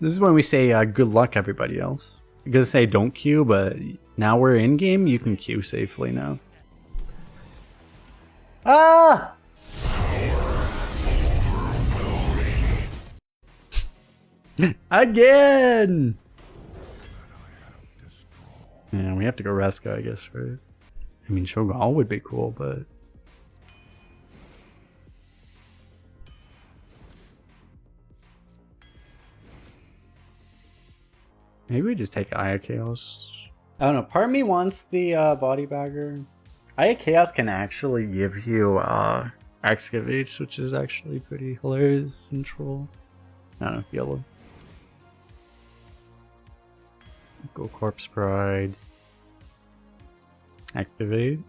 This is when we say good luck, everybody else. I'm gonna say don't queue, but now we're in game. You can queue safely now. Ah! Again! Yeah, we have to go Reska, I guess, right? I mean, Shogun would be cool, but... maybe we just take Aya Chaos. I don't know, part of me wants the body bagger. Aya Chaos can actually give you excavates, which is actually pretty hilarious and troll. I don't know, yellow. Go Corpse Pride. Activate.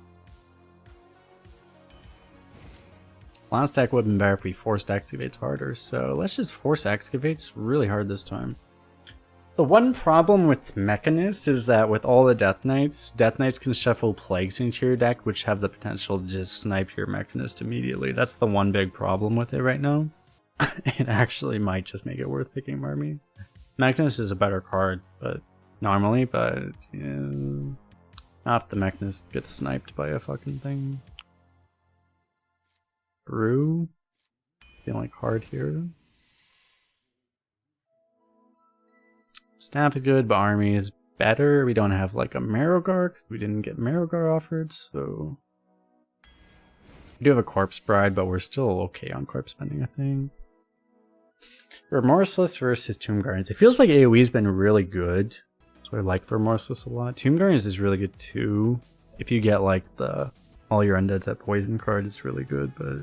Last deck would have been better if we forced excavates harder, so let's just force excavates really hard this time. The one problem with Mechanist is that with all the Death Knights can shuffle Plagues into your deck, which have the potential to just snipe your Mechanist immediately. That's the one big problem with it right now. It actually might just make it worth picking Marmy. Mechanist is a better card, but normally, but yeah, not if the Mechanist gets sniped by a fucking thing. Brew, it's the only card here. Staff is good, but Army is better. We don't have like a Marrowgar, because we didn't get Marrowgar offered, so... we do have a Corpse Bride, but we're still okay on corpse spending, I think. Remorseless versus Tomb Guardians. It feels like AoE's been really good, so I like the Remorseless a lot. Tomb Guardians is really good too. If you get like the all your undeads at poison card, it's really good, but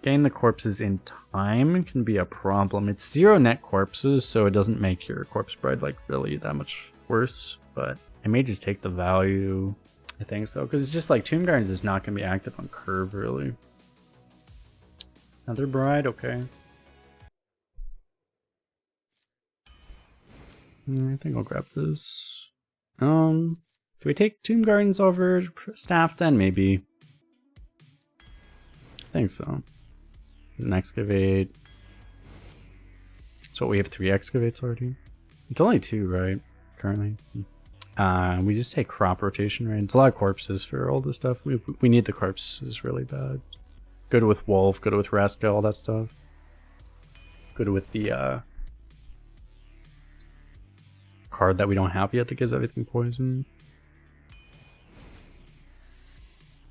getting the corpses in time can be a problem. It's 0 net corpses, so it doesn't make your Corpse Bride like really that much worse, but I may just take the value. I think so, because it's just like Tomb Guardians is not going to be active on curve really. Another Bride, okay. I think I'll grab this. Do we take Tomb Guardians over Staff then? Maybe. I think so. An Excavate. So we have 3 Excavates already. It's only 2, right? Currently. We just take crop rotation, right? It's a lot of corpses for all this stuff. We need the corpses really bad. Good with Wolf, good with Reska, all that stuff. Good with the card that we don't have yet that gives everything poison.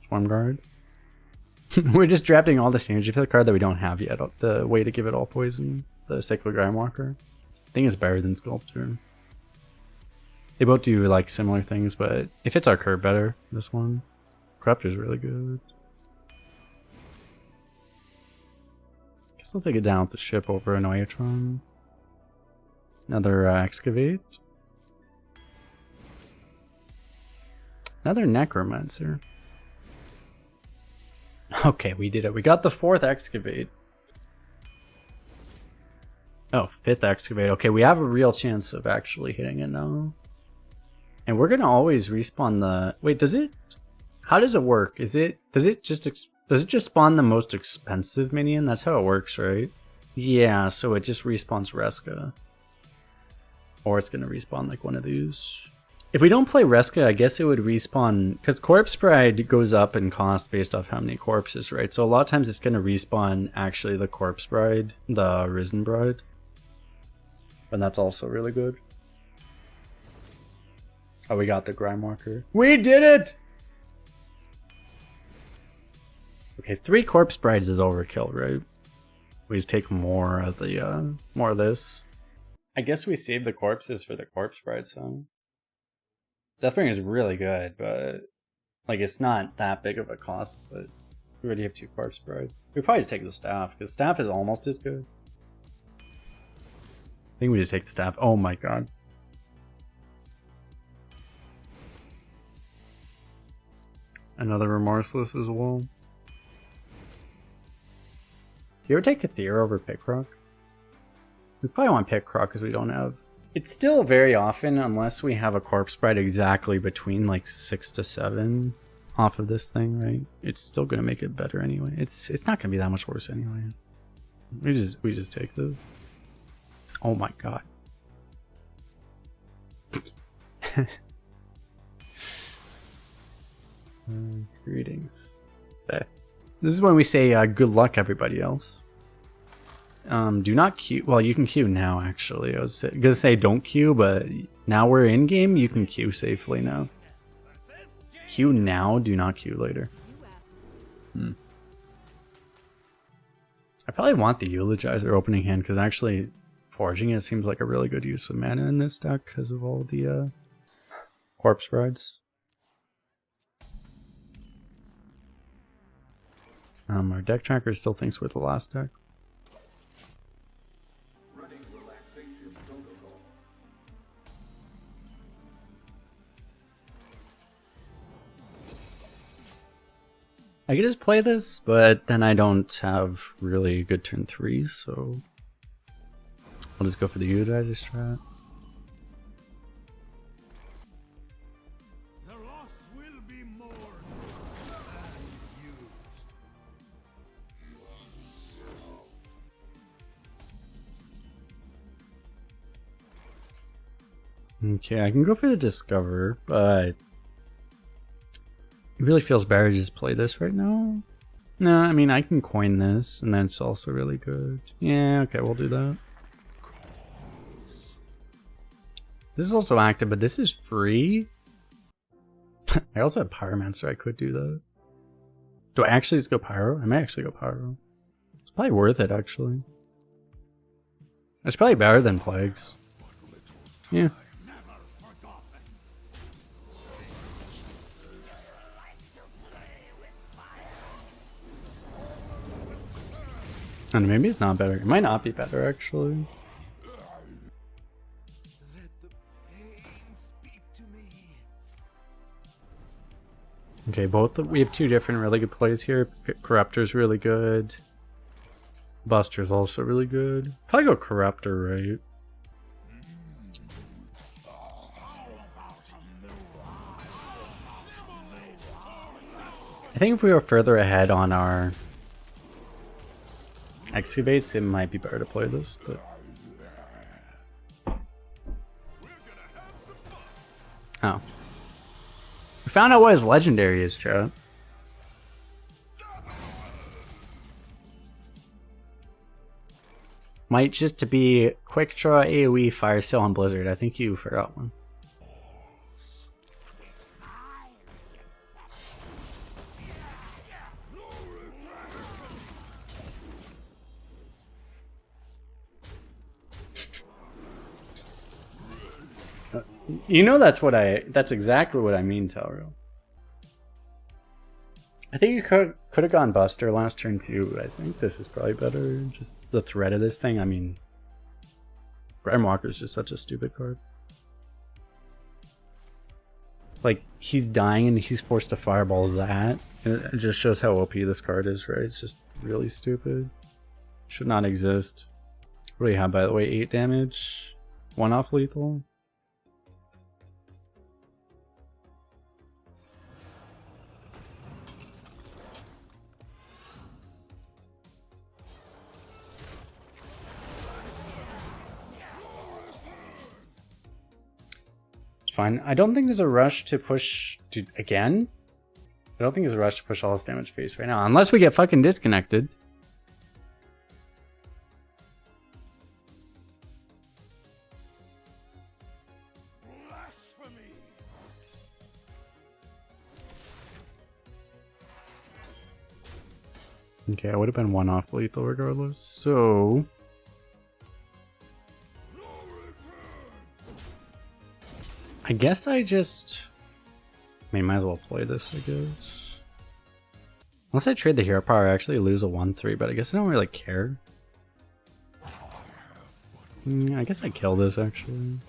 Swarm Guard. We're just drafting all the synergy for the card that we don't have yet. The way to give it all poison. The Cyclic Grimewalker. I think it's better than Sculptor. They both do like similar things, but it fits our curve better, this one. Corruptor is really good. Guess I'll take it down with the ship over an Oiatron. Another Excavate. Another Necromancer. Okay, we did it. We got the 4th Excavate. Oh, 5th Excavate. Okay, we have a real chance of actually hitting it now. And we're gonna always respawn the... wait, does it... how does it work? Does it just spawn the most expensive minion? That's how it works, right? Yeah, so it just respawns Reska. Or it's gonna respawn like one of these. If we don't play Reska, I guess it would respawn, because Corpse Bride goes up in cost based off how many corpses, right? So a lot of times it's going to respawn actually the Corpse Bride, the Risen Bride. And that's also really good. Oh, we got the Grimewalker. We did it! Okay, 3 Corpse Brides is overkill, right? We just take more of the, more of this. I guess we save the corpses for the Corpse Brides, huh? Deathbringer is really good, but like it's not that big of a cost, but we already have 2 Corpse Brides. We probably just take the Staff, because Staff is almost as good. I think we just take the Staff. Oh my god. Another Remorseless as well. Do you ever take Kathir over Pickrock? We probably want Pickrock because we don't have... it's still very often, unless we have a Corpse Bride exactly between like 6 to 7 off of this thing, right? It's still gonna make it better anyway. It's not gonna be that much worse anyway. We just take this. Oh my god. Greetings. Okay. This is when we say good luck, everybody else. Do not queue. Well, you can queue now, actually. I was gonna say don't queue, but now we're in game. You can queue safely now. Queue now, do not queue later. I probably want the Eulogizer opening hand because actually forging it seems like a really good use of mana in this deck because of all the corpse rides. Our deck tracker still thinks we're the last deck. I could just play this, but then I don't have really good turn 3, so I'll just go for the Eulogizer strat. The loss will be more used. Okay, I can go for the Discover, but it really feels better to just play this right now. No, I mean, I can coin this, and then it's also really good. Yeah, okay, we'll do that. This is also active, but this is free. I also have Pyromancer, I could do that. Do I actually just go Pyro? I might actually go Pyro. It's probably worth it, actually. It's probably better than Plagues. Yeah. And maybe it's not better. It might not be better, actually. Let the pain speak to me. Okay, we have two different really good plays here. Corruptor's really good. Buster's also really good. Probably go Corruptor, right? I think if we were further ahead on our excavates, it might be better to play this, but oh. We found out what his legendary is, chat. Might just to be quick draw AoE fire sale on Blizzard. I think you forgot one. You know that's exactly what I mean, Tauro. I think you could have gone Buster last turn too. I think this is probably better. Just the threat of this thing. I mean, Grimewalker is just such a stupid card. Like, he's dying and he's forced to fireball that. And it just shows how OP this card is, right? It's just really stupid. Should not exist. What do you have, by the way? 8 damage? 1 off lethal? Fine. I don't think there's a rush to push again. I don't think there's a rush to push all this damage face right now, unless we get fucking disconnected. Blasphemy. Okay, I would have been 1 off lethal regardless. So I guess I mean, might as well play this, I guess. Unless I trade the hero power, I actually lose a 1-3, but I guess I don't really care. I guess I kill this, actually.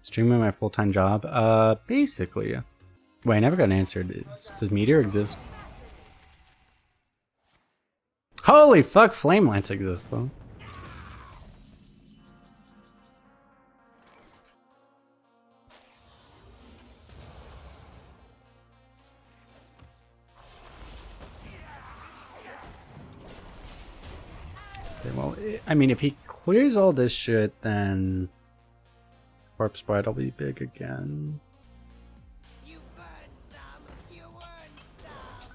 Streaming my full-time job? Basically, yeah. Wait, I never got answered. Does Meteor exist? Holy fuck, Flame Lance exists, though. Okay, well, I mean, if he clears all this shit, then Corpse Bride will be big again. You burn some, you earn some.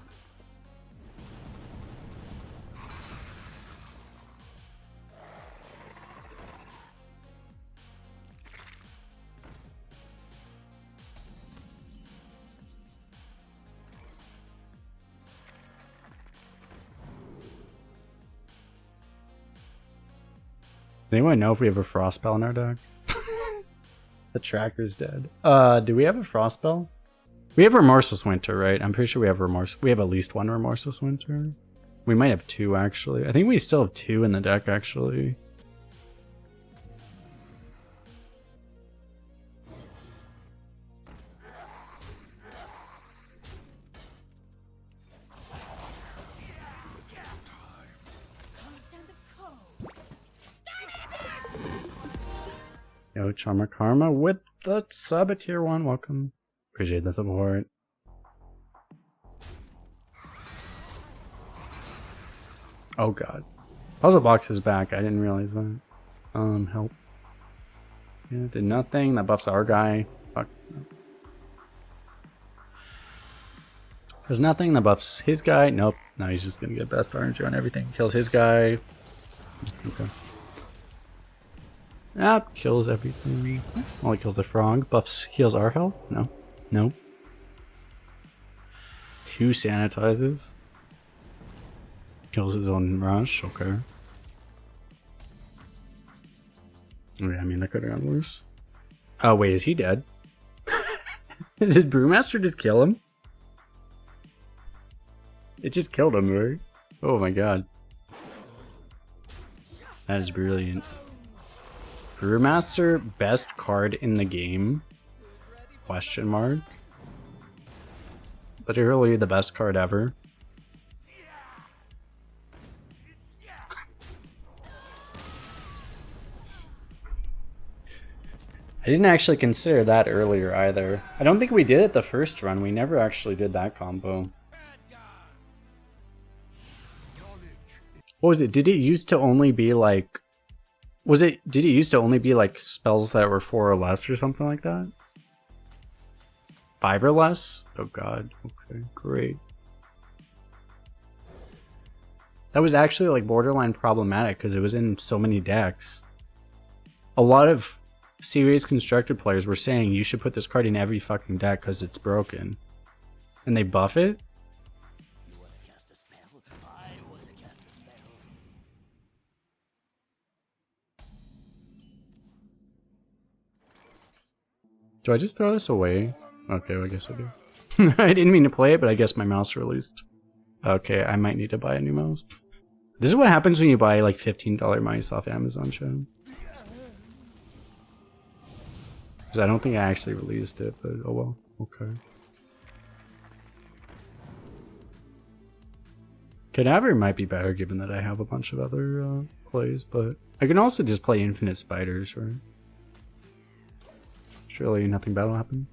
Does anyone know if we have a Frost Spell in our deck? The tracker's dead. Do we have a Frost Spell? We have Remorseless Winter, right? I'm pretty sure we have We have at least one Remorseless Winter. We might have two, actually. I think we still have two in the deck, actually. Yo, Charmer Karma with the sub at tier 1. Welcome. Appreciate the support. Oh god. Puzzle Box is back. I didn't realize that. Help. Yeah, did nothing. That buffs our guy. Fuck. There's nothing that buffs his guy. Nope. No, he's just gonna get best RNG on everything. Kills his guy. Okay. Ah, kills everything. Only kills the frog. Buffs, heals our health? No. Nope. 2 sanitizes. Kills his own rush. Okay. Oh, yeah, I mean, that could have gone worse. Oh, wait, is he dead? Did Brewmaster just kill him? It just killed him, right? Oh my god. That is brilliant. Brewmaster, best card in the game? Question mark. Literally the best card ever. I didn't actually consider that earlier either. I don't think we did it the first run. We never actually did that combo. What was it? Did it used to only be like... Did it used to only be like spells that were 4 or less or something like that? 5 or less? Oh god. Okay, great. That was actually like borderline problematic because it was in so many decks. A lot of serious constructed players were saying you should put this card in every fucking deck because it's broken. And they buff it? Do I just throw this away? Okay, well, I guess I do. I didn't mean to play it, but I guess my mouse released. Okay, I might need to buy a new mouse. This is what happens when you buy like $15 mice off Amazon, Show. Because I don't think I actually released it, but oh well. Okay. Cadaver might be better given that I have a bunch of other plays, but I can also just play Infinite Spiders, right? Surely nothing bad will happen.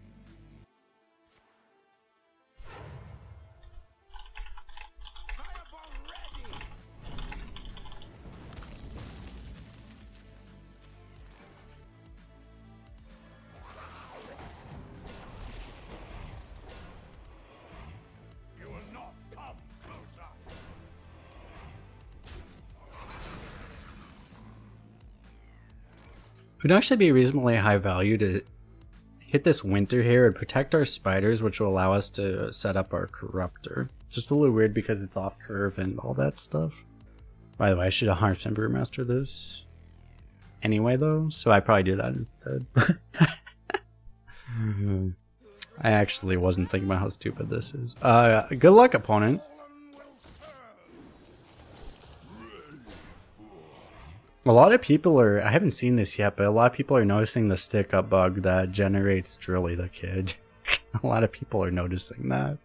You will not come closer. It would actually be reasonably high value to hit this winter here and protect our spiders, which will allow us to set up our corruptor. It's just a little weird because it's off curve and all that stuff. By the way, I should have 100% Brewmaster this anyway though, so I probably do that instead. I actually wasn't thinking about how stupid this is. Good luck, opponent. A lot of people are, I haven't seen this yet, but a lot of people are noticing the stick up bug that generates Drilly the Kid. A lot of people are noticing that.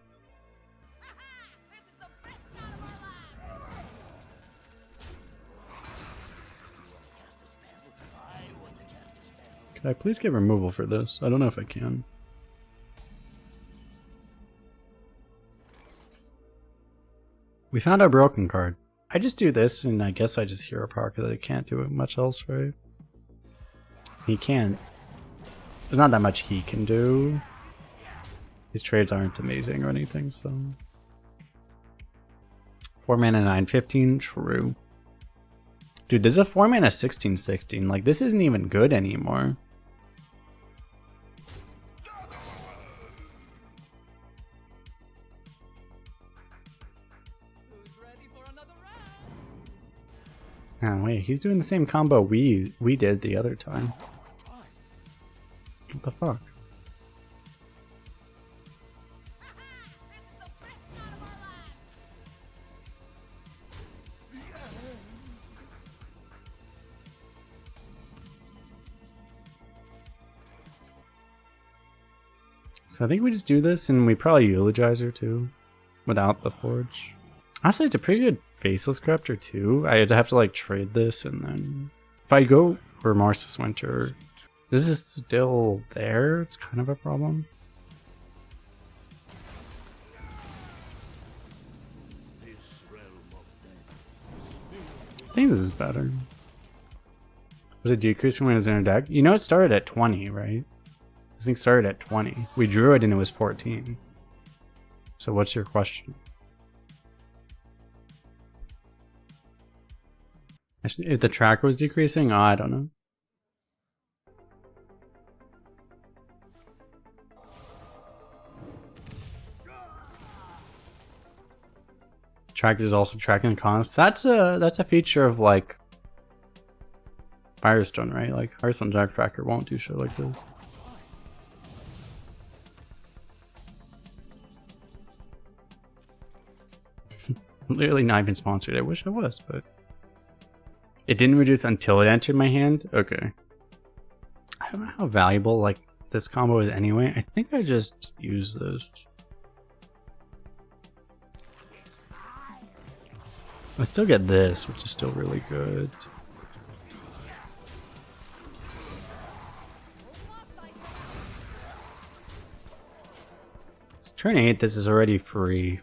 Can I please get removal for this? I don't know if I can. We found our broken card. I just do this, and I guess I just hero power because I can't do much else, right? He can't. There's not that much he can do. His trades aren't amazing or anything, so. 4 mana 9/15, true. Dude, there's a 4 mana 16/16. Like, this isn't even good anymore. Oh wait, he's doing the same combo we did the other time. What the fuck? So I think we just do this, and we probably eulogize her too, without the forge. Honestly, it's a pretty good Faceless Corruptor too. I'd have to like trade this, and then if I go Remorseless Winter, this is still there. It's kind of a problem. I think this is better. Was it decreasing when it was in a deck? You know, it started at 20, right? I think it started at 20. We drew it and it was 14. So what's your question? Actually, if the tracker was decreasing, oh, I don't know. Tracker is also tracking cost. That's a feature of like Hearthstone, right? Like Hearthstone Deck Tracker won't do shit like this. Literally not even sponsored. I wish I was, but it didn't reduce until it entered my hand. Okay. I don't know how valuable like this combo is anyway. I think I just use this. I still get this, which is still really good. Turn 8, this is already free.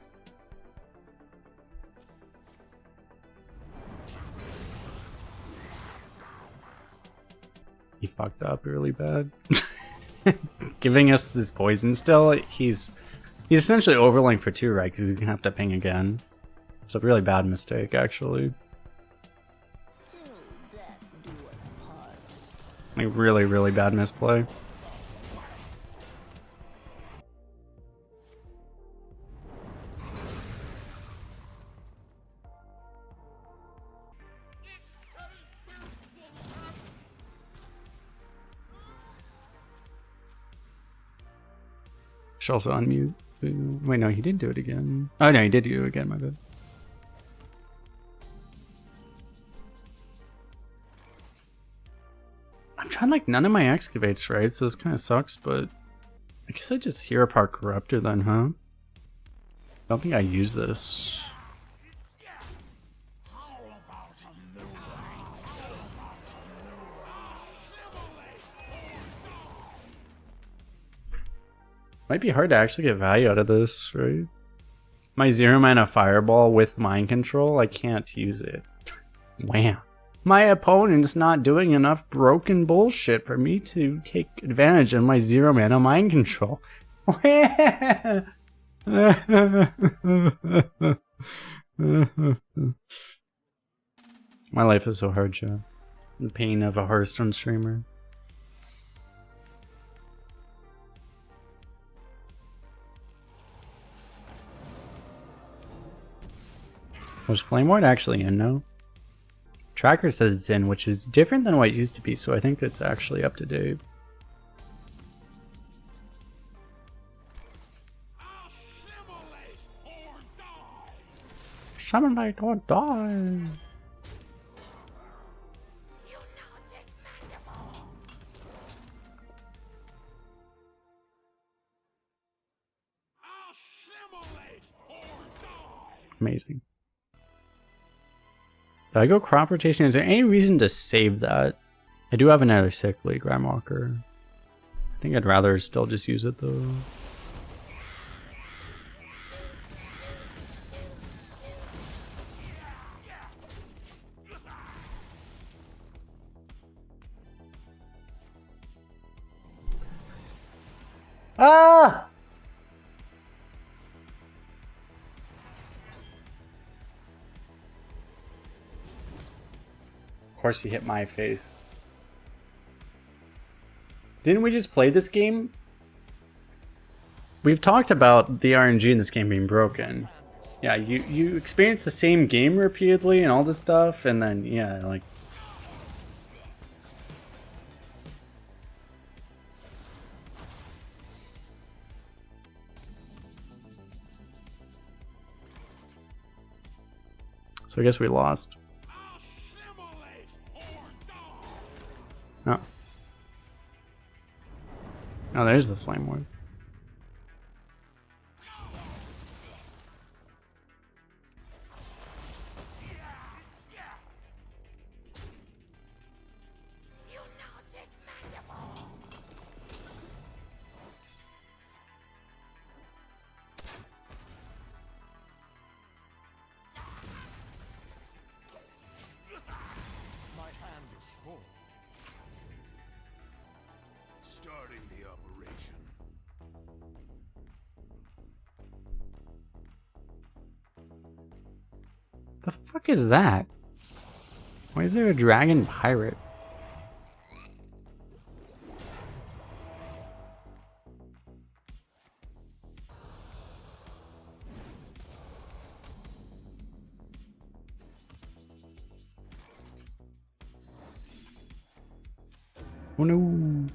He fucked up really bad. Giving us this poison still, he's essentially overlaying for 2, right? Because he's gonna have to ping again. It's a really bad mistake, actually. Like, really, really bad misplay. Should also unmute. Wait, no, he did do it again. Oh no, he did do it again, my bad. I'm trying like none of my excavates, right? So this kind of sucks, but I guess I just hear apart Corruptor then, huh? I don't think I use this. Might be hard to actually get value out of this, right? My 0 mana fireball with mind control, I can't use it. Wham. My opponent's not doing enough broken bullshit for me to take advantage of my 0 mana mind control. My life is so hard, Joe. The pain of a Hearthstone streamer. Was Flame Ward actually in now? Tracker says it's in, which is different than what it used to be, so I think it's actually up to date. Assimilate or die. Amazing. Did I go crop rotation? Is there any reason to save that? I do have another Sickly Grandwalker. I think I'd rather still just use it though. Ah! Of course he hit my face. Didn't we just play this game? We've talked about the RNG in this game being broken. Yeah, you experience the same game repeatedly and all this stuff, and then, yeah, like... So I guess we lost. Assimilate or die. Oh. Oh, there's the flame ward. My hand is full. Starting the operation. The fuck is that? Why is there a dragon pirate? Oh no.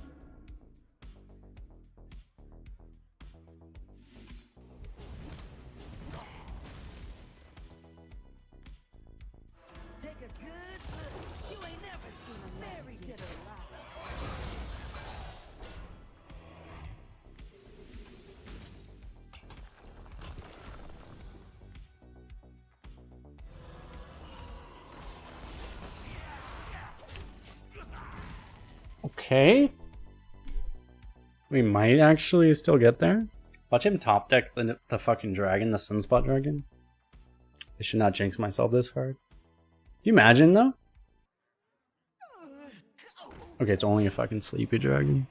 Take a good look. You ain't never seen a married dead or alive. Okay. We might actually still get there. Watch him top deck the fucking dragon, the Sunspot dragon. I should not jinx myself this hard. You imagine though? Okay, it's only a fucking sleepy dragon.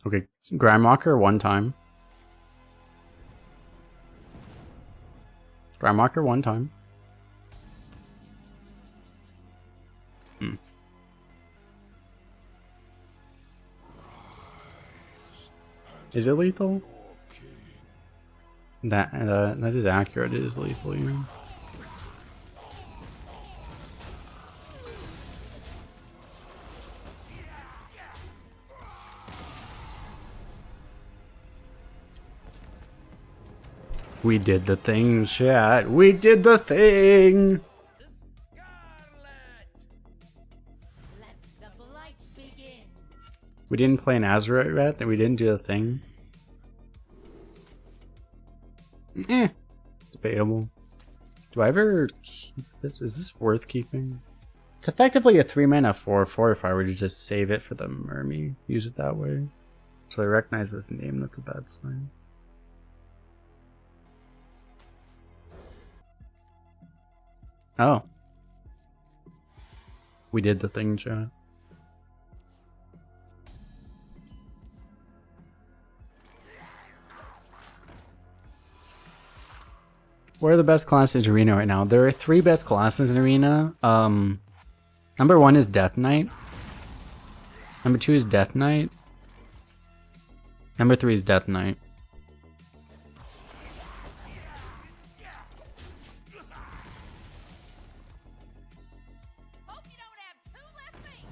Okay, Grandwalker one time. Grandwalker one time. Is it lethal? That is accurate. It is lethal. Yeah. We did the thing, chat. We did the thing. Let the blight begin. We didn't play an Azurite rat, and we didn't do the thing. Debatable. Do I ever keep this? Is this worth keeping? It's effectively a 3-mana 4/4 if I were to just save it for the Mermy. Use it that way. So I recognize this name, that's a bad sign. Oh. We did the thing, chat. What are the best classes in Arena right now? There are 3 best classes in Arena. Number 1 is Death Knight. Number 2 is Death Knight. Number 3 is Death Knight. Hope you don't have 2 left feet.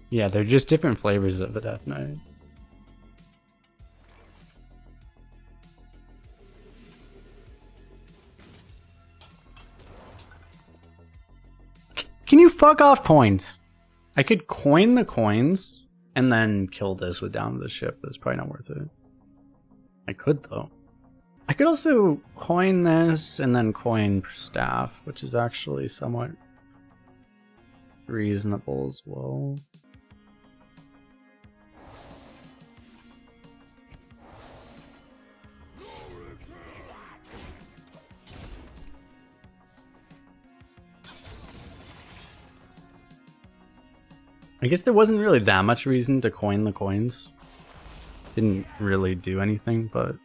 Yeah, they're just different flavors of the Death Knight. Can you fuck off coins? I could coin the coins and then kill this with down to the ship, but it's probably not worth it. I could though. I could also coin this and then coin staff, which is actually somewhat reasonable as well. I guess there wasn't really that much reason to coin the coins. Didn't really do anything, but...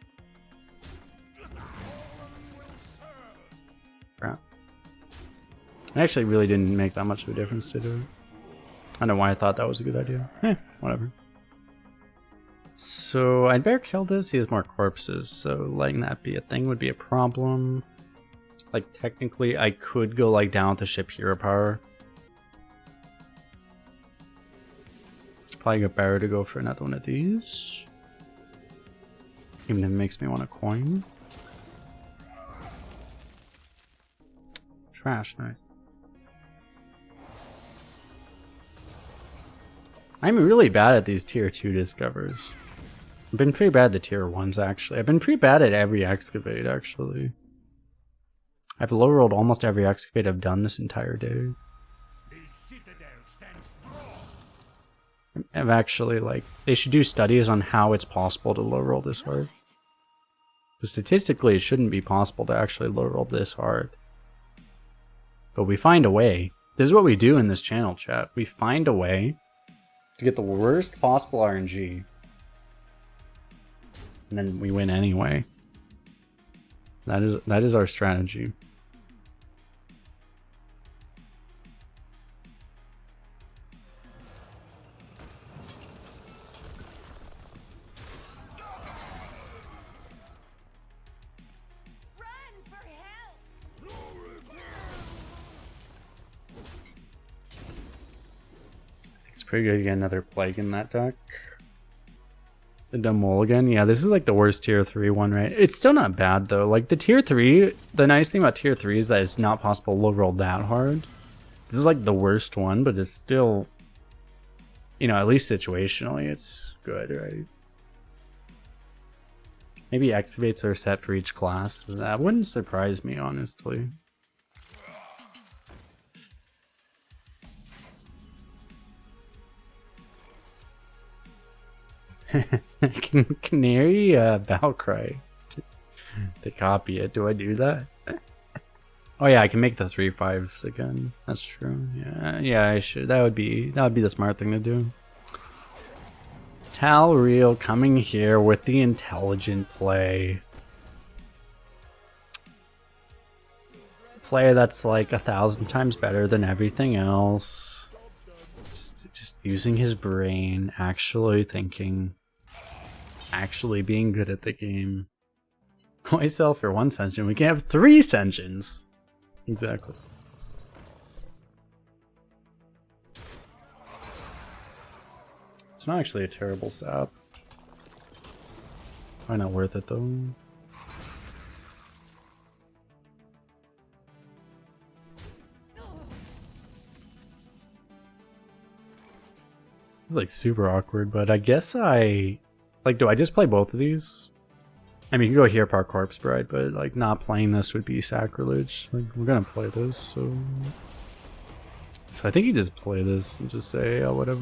crap. It actually really didn't make that much of a difference to do it. I don't know why I thought that was a good idea. Whatever. So I'd better kill this. He has more corpses, so letting that be a thing would be a problem. Like technically I could go like down with the ship hero power. It's probably better to go for another one of these. Even if it makes me want a coin. Trash, nice. I'm really bad at these tier 2 discovers. I've been pretty bad at the tier 1s actually. I've been pretty bad at every excavate actually. I've low rolled almost every excavate I've done this entire day. The citadel stands strong. I've actually like, they should do studies on how it's possible to low roll this hard. But statistically it shouldn't be possible to actually low roll this hard. But we find a way. This is what we do in this channel, chat. We find a way to get the worst possible RNG. And then we win anyway. That is our strategy. Run for help! It's pretty good to get another plague in that deck. The dumb mulligan, yeah, this is like the worst tier 3 one, right? It's still not bad though. Like the tier 3, the nice thing about tier 3 is that it's not possible to low roll that hard. This is like the worst one, but it's still, you know, at least situationally it's good, right? Maybe excavates are set for each class. That wouldn't surprise me, honestly. Canary bow cry to copy it. Do I do that? Oh yeah, I can make the 3/5s again. That's true. Yeah, I should. That would be the smart thing to do. Talreal coming here with the intelligent play. Play that's like 1,000 times better than everything else. Just using his brain, actually thinking, actually being good at the game. Why sell for 1 sentient? We can have 3 sentients. Exactly. It's not actually a terrible sap. Probably not worth it though. It's like super awkward, but I guess do I just play both of these? I mean, you can go here par Corpse Bride, but like not playing this would be sacrilege. Like we're gonna play this, so I think you just play this and just say, oh, whatever.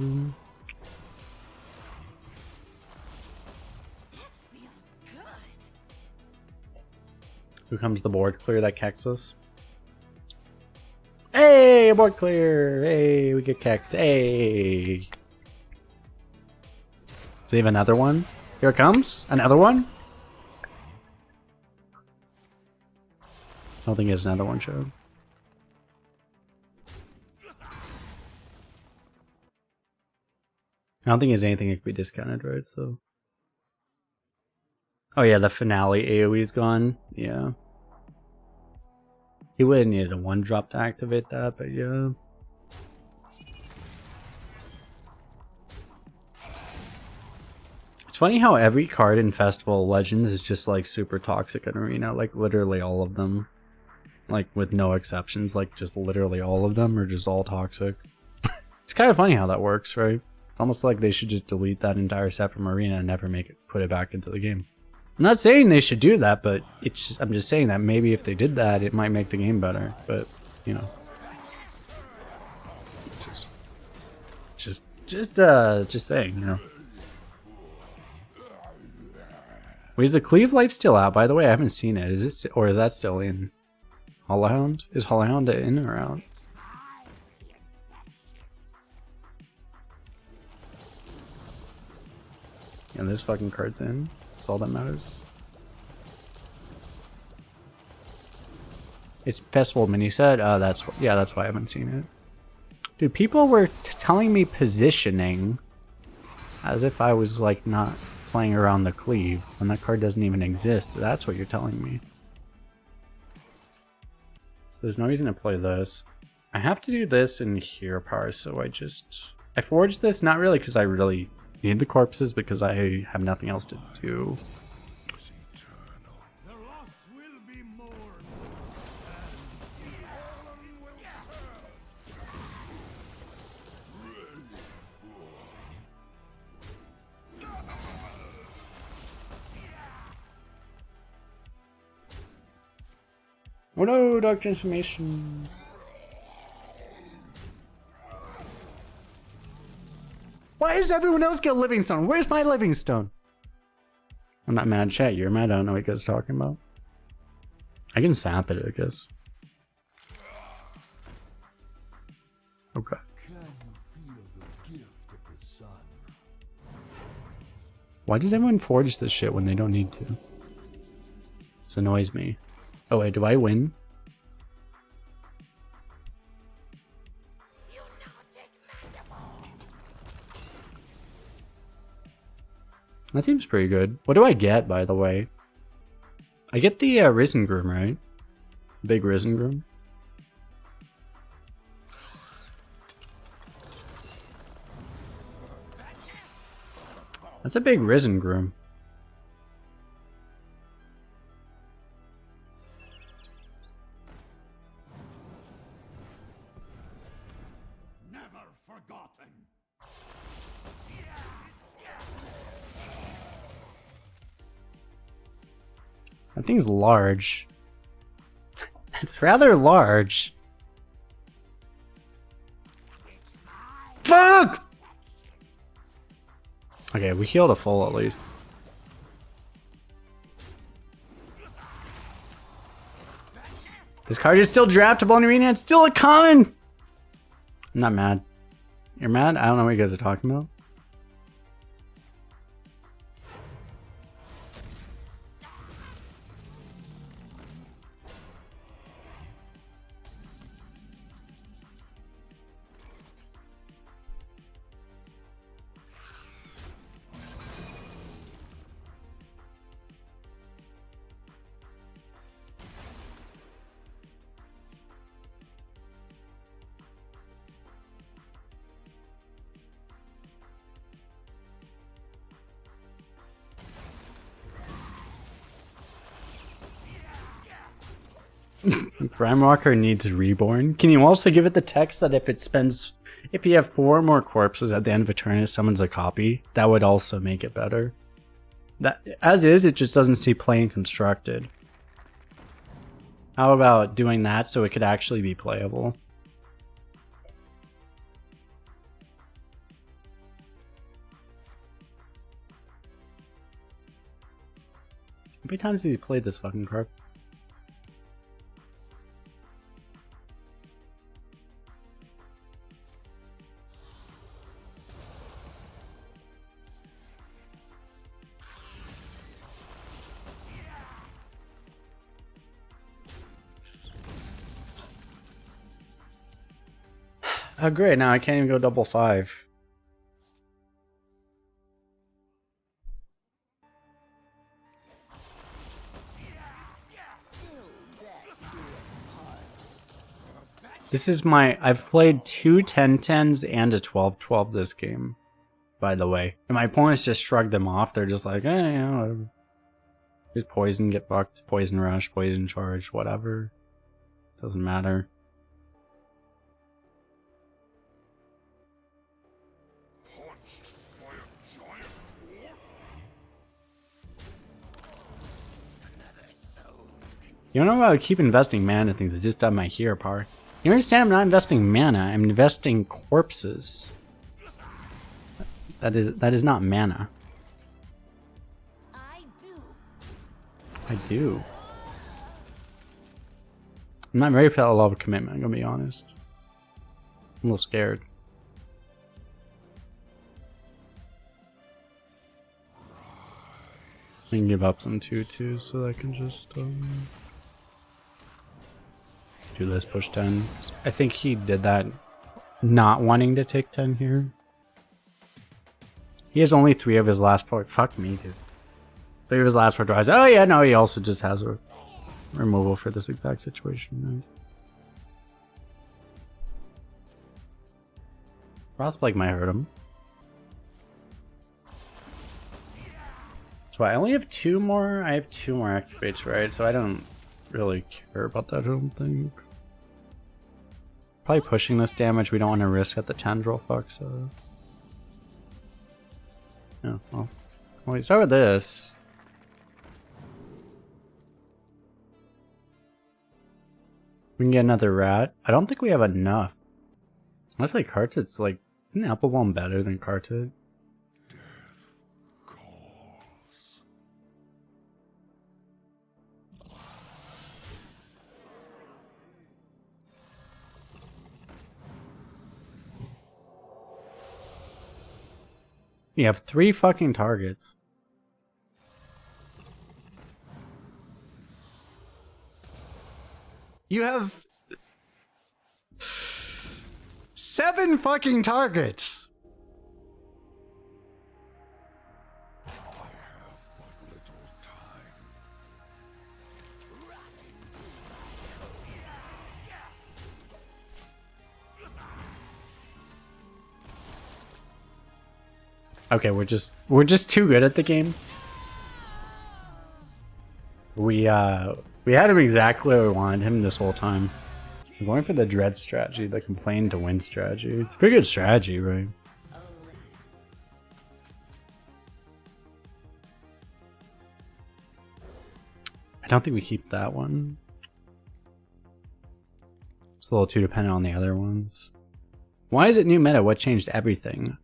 Who comes the board clear that kecks us? Hey, board clear! Hey, we get kecked. Hey! Save another one. Here it comes. Another one. I don't think there's another one showed. I don't think there's anything that could be discounted, right? So. Oh yeah, the finale AoE's gone. Yeah. He would have needed a 1-drop to activate that, but yeah. It's funny how every card in Festival Legends is just like super toxic in Arena, like literally all of them. Like with no exceptions, like just literally all of them are just all toxic. It's kind of funny how that works, right? It's almost like they should just delete that entire set from Arena and never put it back into the game. I'm not saying they should do that, but I'm just saying that maybe if they did that, it might make the game better. But you know, just saying, you know. Wait, is the Cleave Life still out? By the way, I haven't seen it. Is it, or is that still in? Hollowhound? Is Hollowhound in or out? And this fucking card's in. That's all that matters. It's Festival Mini Set. That's why I haven't seen it. Dude, people were telling me positioning as if I was like not playing around the cleave when that card doesn't even exist. That's what you're telling me. So there's no reason to play this. I have to do this in here power, so I forged this not really because I really need the corpses, because I have nothing else to do. The loss will be mourned. Oh no, Dark Transformation. Why does everyone else get a living stone? Where's my living stone? I'm not mad, chat. You're mad. I don't know what you guys are talking about. I can sap it, I guess. Okay. Why does everyone forge this shit when they don't need to? This annoys me. Oh wait, do I win? That seems pretty good. What do I get, by the way? I get the Risen Groom, right? Big Risen Groom. That's a big Risen Groom. Never forgotten. That thing's large. It's rather large. Fuck! Okay, we healed a full at least. This card is still draftable in Arena. It's still a common. I'm not mad. You're mad? I don't know what you guys are talking about. Prime Walker needs Reborn. Can you also give it the text that if you have 4 more corpses at the end of a turn, it summons a copy? That would also make it better. That as is, it just doesn't see plain constructed. How about doing that so it could actually be playable? How many times has he played this fucking card? Oh great, now I can't even go double 5. This is I've played 2 10-10s and a 12-12 this game, by the way. And my opponents just shrugged them off. They're just like, eh, you know, whatever. Just poison, get fucked, poison rush, poison charge, whatever. Doesn't matter. You don't know why I would keep investing mana things. I just done my hero power. You understand I'm not investing mana, I'm investing corpses. That is not mana. I do. I'm not ready for that level of commitment, I'm gonna be honest. I'm a little scared. I can give up some 2/2 so I can just do this, push 10. I think he did that not wanting to take 10 here. He has only 3 of his last 4. Fuck me, dude. 3 of his last 4 drives. Oh yeah, no, he also just has a removal for this exact situation. Nice. Frostbite might hurt him. So I only have 2 more. I have 2 more excavates, right? So I don't really care about that home thing. Probably pushing this damage. We don't want to risk at the tendril. Fuck. So yeah. Well, we start with this. We can get another rat. I don't think we have enough. Honestly, Carted's like, isn't Applebomb better than Carted? You have 3 fucking targets. You have 7 fucking targets. Okay, we're just too good at the game. We had him exactly where we wanted him this whole time. I'm going for the dread strategy, the complain to win strategy. It's a pretty good strategy, right? I don't think we keep that one. It's a little too dependent on the other ones. Why is it new meta? What changed everything?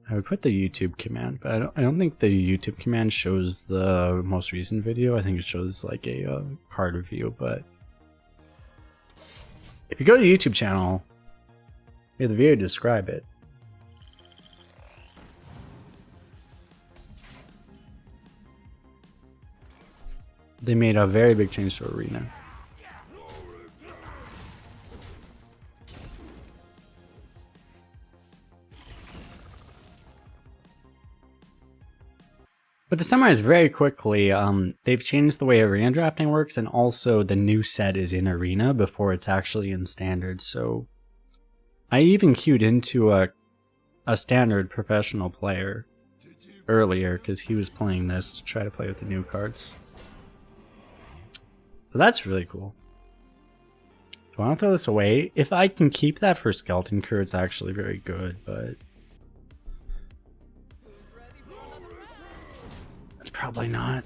I would put the YouTube command, but I don't think the YouTube command shows the most recent video. I think it shows like a card review, but if you go to the YouTube channel, you have the video to describe it. They made a very big change to Arena. But to summarize very quickly, they've changed the way Arena drafting works, and also the new set is in Arena before it's actually in Standard. So I even queued into a Standard professional player earlier because he was playing this to try to play with the new cards. So that's really cool. Do I want to throw this away? If I can keep that for Skeleton Crew, it's actually very good, but probably not.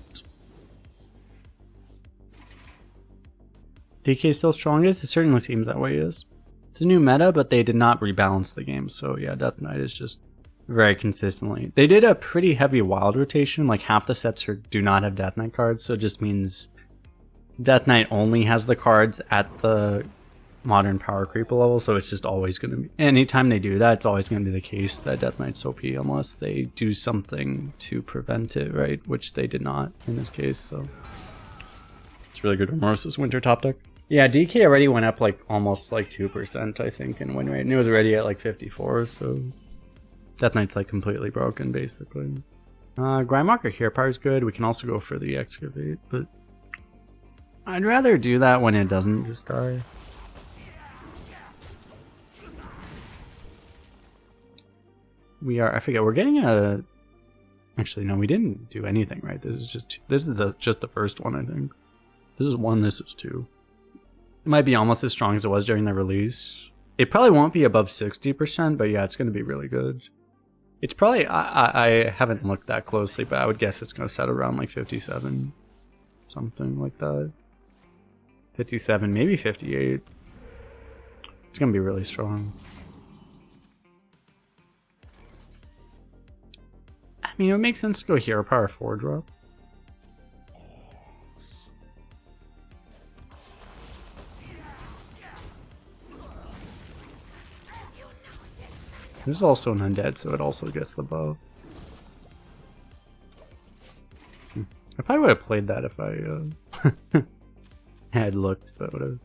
DK still strongest? It certainly seems that way it is. It's a new meta, but they did not rebalance the game. So yeah, Death Knight is just very consistently. They did a pretty heavy wild rotation. Like half the sets do not have Death Knight cards. So it just means Death Knight only has the cards at the modern power creep level, so it's just always going to be, anytime they do that, it's always going to be the case that Death Knight's OP unless they do something to prevent it, right? Which they did not in this case, so it's really good Remorse's winter top deck. Yeah, DK already went up like almost like 2%, I think, in win rate, and it was already at like 54, so Death Knight's like completely broken basically. Grindmarker Hero Power is good. We can also go for the Excavate, but I'd rather do that when it doesn't just die. I forget, we're getting a, actually no, we didn't do anything, right? This is just the first one, I think. This is 1, this is 2. It might be almost as strong as it was during the release. It probably won't be above 60%, but yeah, it's going to be really good. It's probably, I haven't looked that closely, but I would guess it's going to set around like 57, something like that. 57, maybe 58. It's going to be really strong. I mean, it would make sense to go Hero Power 4 drop. There's also an undead, so it also gets the buff. I probably would have played that if I had looked, but whatever.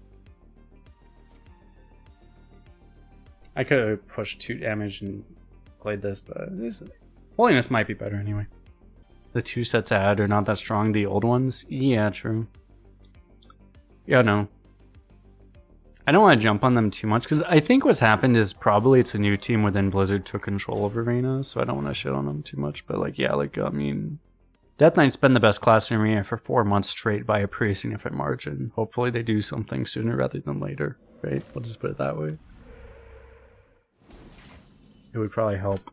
I could have pushed 2 damage and played this, but holiness might be better anyway. The 2 sets I had are not that strong. The old ones? Yeah, true. Yeah, no. I don't want to jump on them too much, because I think what's happened is probably it's a new team within Blizzard took control of Arena, so I don't want to shit on them too much. But like, yeah, like, I mean, Death Knight's been the best class in Arena for 4 months straight by a pretty significant margin. Hopefully they do something sooner rather than later, right? We'll just put it that way. It would probably help.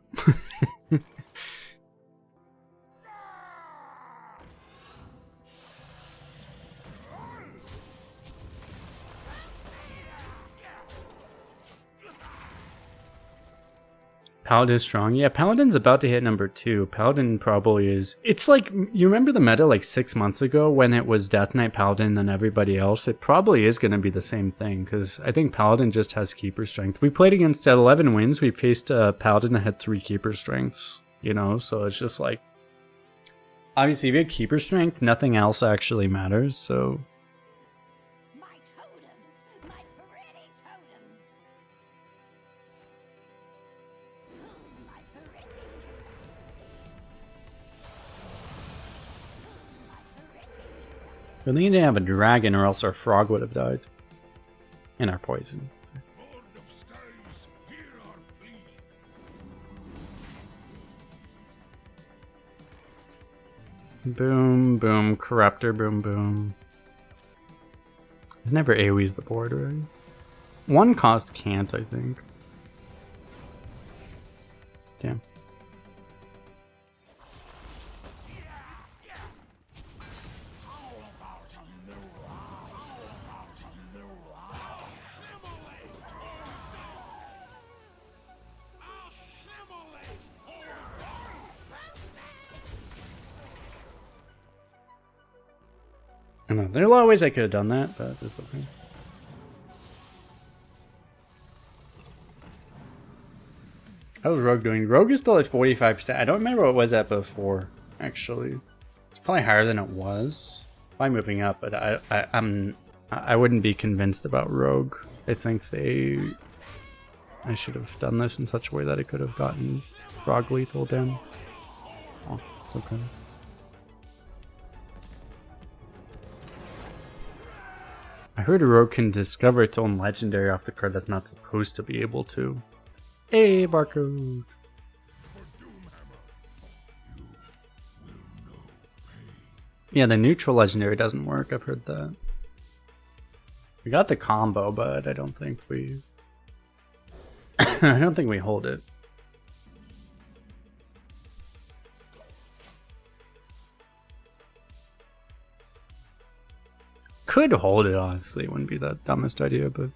Paladin is strong. Yeah, Paladin's about to hit number 2. Paladin probably is... It's like, you remember the meta like 6 months ago when it was Death Knight, Paladin, then everybody else? It probably is going to be the same thing, because I think Paladin just has keeper strength. We played against, at 11 wins, we faced a Paladin that had 3 keeper strengths, you know? So it's just like... Obviously, if you have keeper strength, nothing else actually matters, so... My totems, my pretty totems. My pretties. My pretties. We really didn't have a dragon or else our frog would have died. And our poison. Lord of Skies, hear our plea. Boom, boom, Corruptor, boom, boom. It never AoE's the board, right? 1 cost can't, I think. Damn. I know, there are a lot of ways I could have done that, but it's okay. How's Rogue doing? Rogue is still at 45%. I don't remember what it was at before, actually. It's probably higher than it was. Probably moving up, but I wouldn't be convinced about Rogue. I think I should have done this in such a way that I could have gotten Frog Lethal down. Oh, it's okay. I heard a rogue can discover its own legendary off the card that's not supposed to be able to. Hey, barcode! Yeah, the neutral legendary doesn't work, I've heard that. We got the combo, but I don't think we... I don't think we hold it. Could hold it, honestly. It wouldn't be the dumbest idea, but...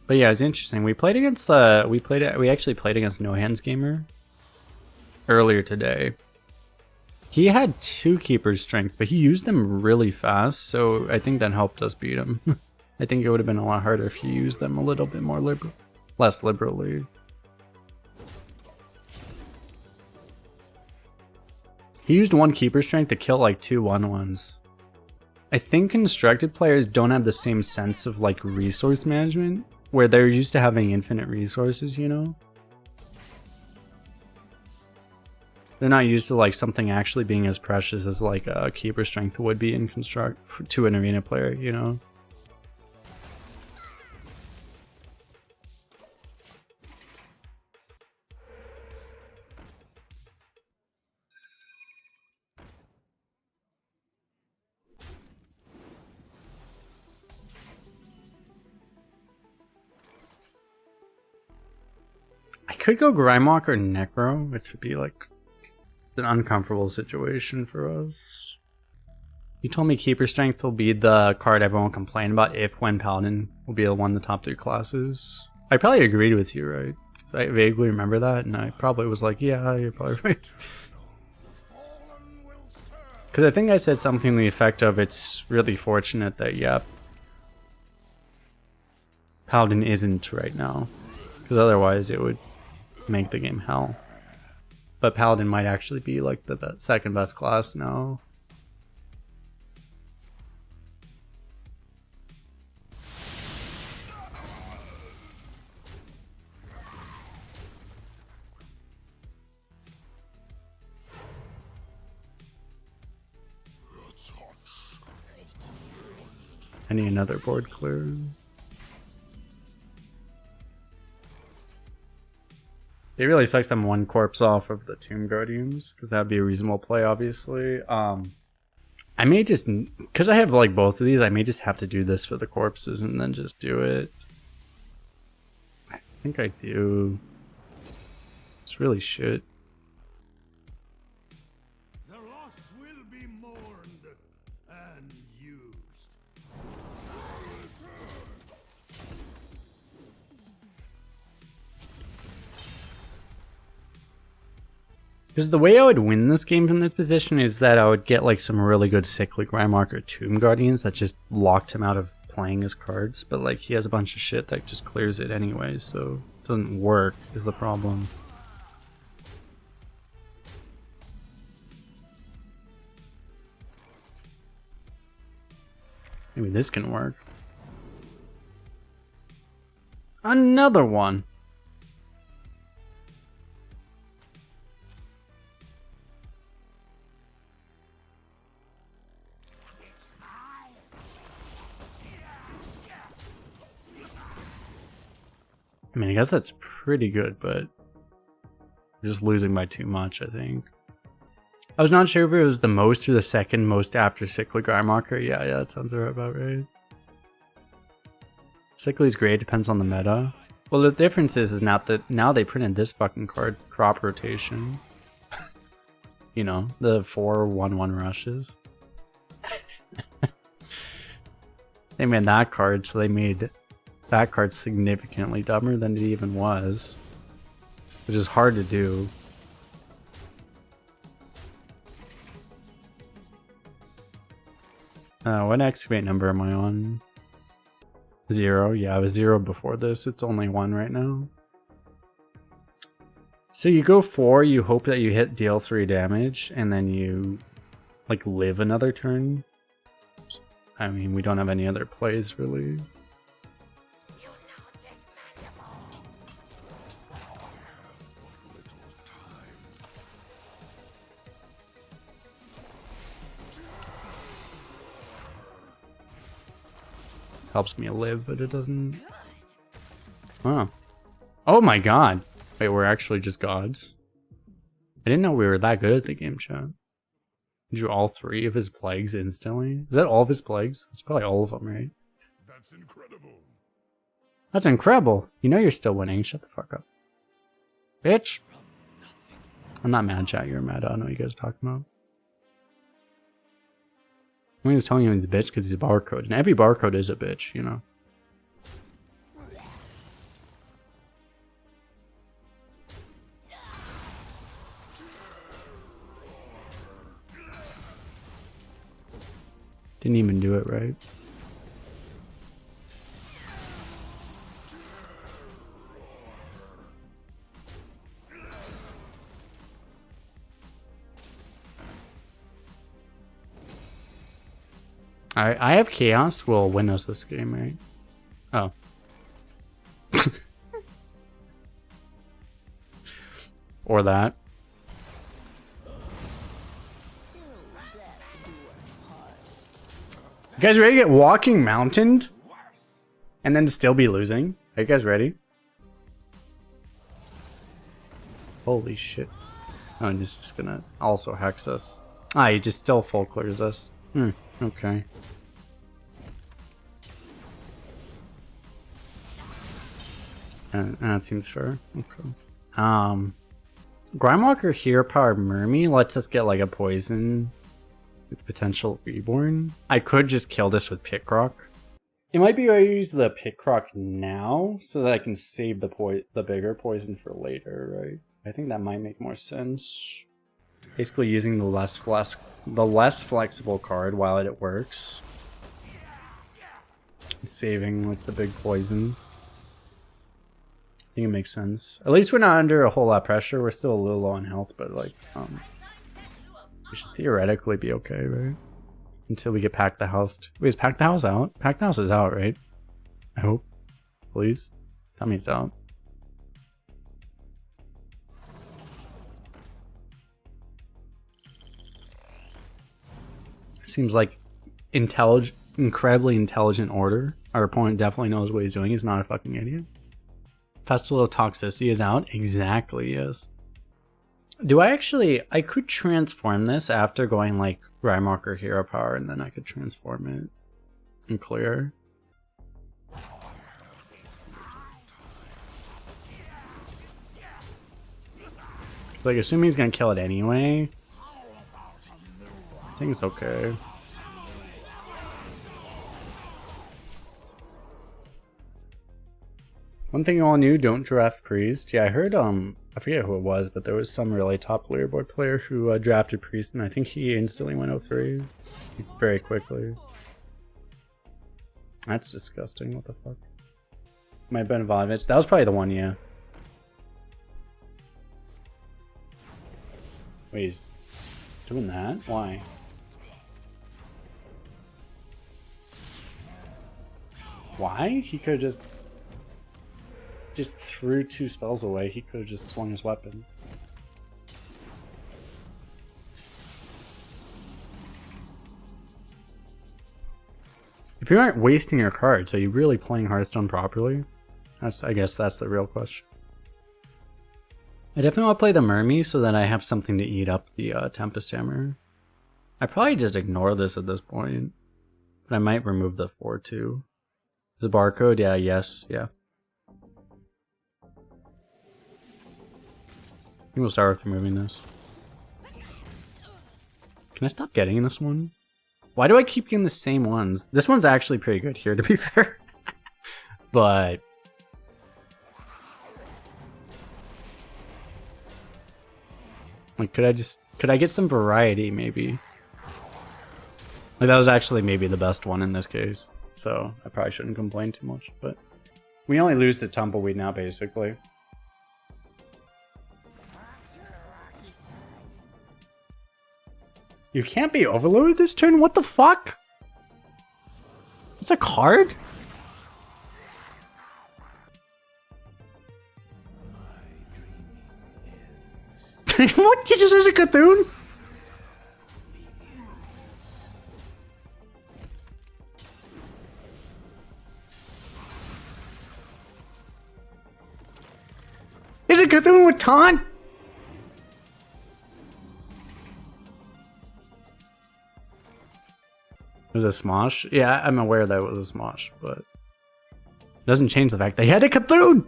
But yeah, it's interesting. We played against we actually played against No Hands Gamer earlier today. He had 2 keeper strengths, but he used them really fast, so I think that helped us beat him. I think it would have been a lot harder if he used them a little bit more less liberally. He used 1 keeper strength to kill like 2 1/1s. I think constructed players don't have the same sense of like resource management, where they're used to having infinite resources, you know? They're not used to like something actually being as precious as like a keeper strength would be in construct to an arena player, you know? I could go Grimewalker or Necro, which would be like an uncomfortable situation for us. You told me Keeper Strength will be the card everyone will complain about if when Paladin will be the one of the top 3 classes. I probably agreed with you, right? So I vaguely remember that, and I probably was like, yeah, you're probably right. Because I think I said something to the effect of, it's really fortunate that, yeah, Paladin isn't right now, because otherwise it would make the game hell. But Paladin might actually be like the second best class now. I need another board clear. It really sucks I'm one corpse off of the Tomb Guardians, because that'd be a reasonable play, obviously. I may just, because I have like both of these, I may just have to do this for the corpses and then just do it. I think I do. It's really shit. The loss will be mourned and used. Because the way I would win this game from this position is that I would get like some really good cyclic Rhymark or Tomb Guardians that just locked him out of playing his cards, but like he has a bunch of shit that just clears it anyway, so it doesn't work is the problem. Maybe this can work. Another one! I mean, I guess that's pretty good, but we're just losing by too much, I think. I was not sure if it was the most or the second most after Cyclic Marker. Yeah, that sounds about right. Cyclic's great, depends on the meta. Well, the difference is not that now they printed this fucking card, Crop Rotation. You know, the 4/1/1 rushes. They made that card, so they made that card significantly dumber than it even was, which is hard to do. What excavate number am I on? 0. Yeah, I was 0 before this. It's only 1 right now. So you go 4, you hope that you hit deal 3 damage, and then you like live another turn. I mean, we don't have any other plays really. Helps me live, but it doesn't. Oh. Oh my god. Wait, we're actually just gods? I didn't know we were that good at the game, chat. Drew all 3 of his plagues instantly? Is that all of his plagues? That's probably all of them, right? That's incredible. That's incredible. You know you're still winning. Shut the fuck up. Bitch! I'm not mad, chat. You're mad. I don't know what you guys are talking about. I'm just telling you he's a bitch because he's a barcode. And every barcode is a bitch, you know. Didn't even do it right. I have Chaos will win us this game, right? Oh. Or that. You guys ready to get walking mountained? And then still be losing? Are you guys ready? Holy shit. Oh, and he's just gonna also hex us. Ah, he just still full clears us. Okay. That seems fair. Okay. Grimewalker Hero Power Mermy lets us get like a poison with potential reborn. I could just kill this with Pickrock. It might be I use the Pickrock now so that I can save the bigger poison for later, right? I think that might make more sense. Basically using the less flexible card while it works. Saving like the big poison. think it makes sense. At least we're not under a whole lot of pressure. We're still a little low on health, but like, we should theoretically be okay, right? Until we get Pack the House. Wait, is Pack the House out? Pack the House is out, right? I hope. Please. Tell me it's out. Seems like incredibly intelligent order. Our opponent definitely knows what he's doing. He's not a fucking idiot. Festival of Toxicity is out. Exactly, yes. Do I actually... I could transform this after going like Rhymark or Hero Power, and then I could transform it and clear. Like, assuming he's gonna kill it anyway, I think it's okay. One thing you all knew, don't draft Priest. Yeah, I heard, I forget who it was, but there was some really top leaderboard player who drafted Priest, and I think he instantly went 03 very quickly. That's disgusting, what the fuck. Might have been Ivanovich. That was probably the one, yeah. Wait, he's doing that? Why? Why? He could have just threw 2 spells away. He could have just swung his weapon. If you aren't wasting your cards, are you really playing Hearthstone properly? I guess that's the real question. I definitely want to play the Mermy so that I have something to eat up the Tempest Hammer. I probably just ignore this at this point, but I might remove the 4-2. Is it barcode? Yeah, yes, yeah. I think we'll start with removing this. Can I stop getting this one? Why do I keep getting the same ones? This one's actually pretty good here, to be fair. But... like, could I get some variety, maybe? Like, that was actually maybe the best one in this case. So, I probably shouldn't complain too much, but... we only lose to Tumbleweed now, basically. You can't be overloaded this turn? What the fuck? It's a card? What? You just use a Cthulhu? Is it Cthulhu with taunt? Was it a Smosh? Yeah, I'm aware that it was a Smosh, but it doesn't change the fact that he had a Cthulhu!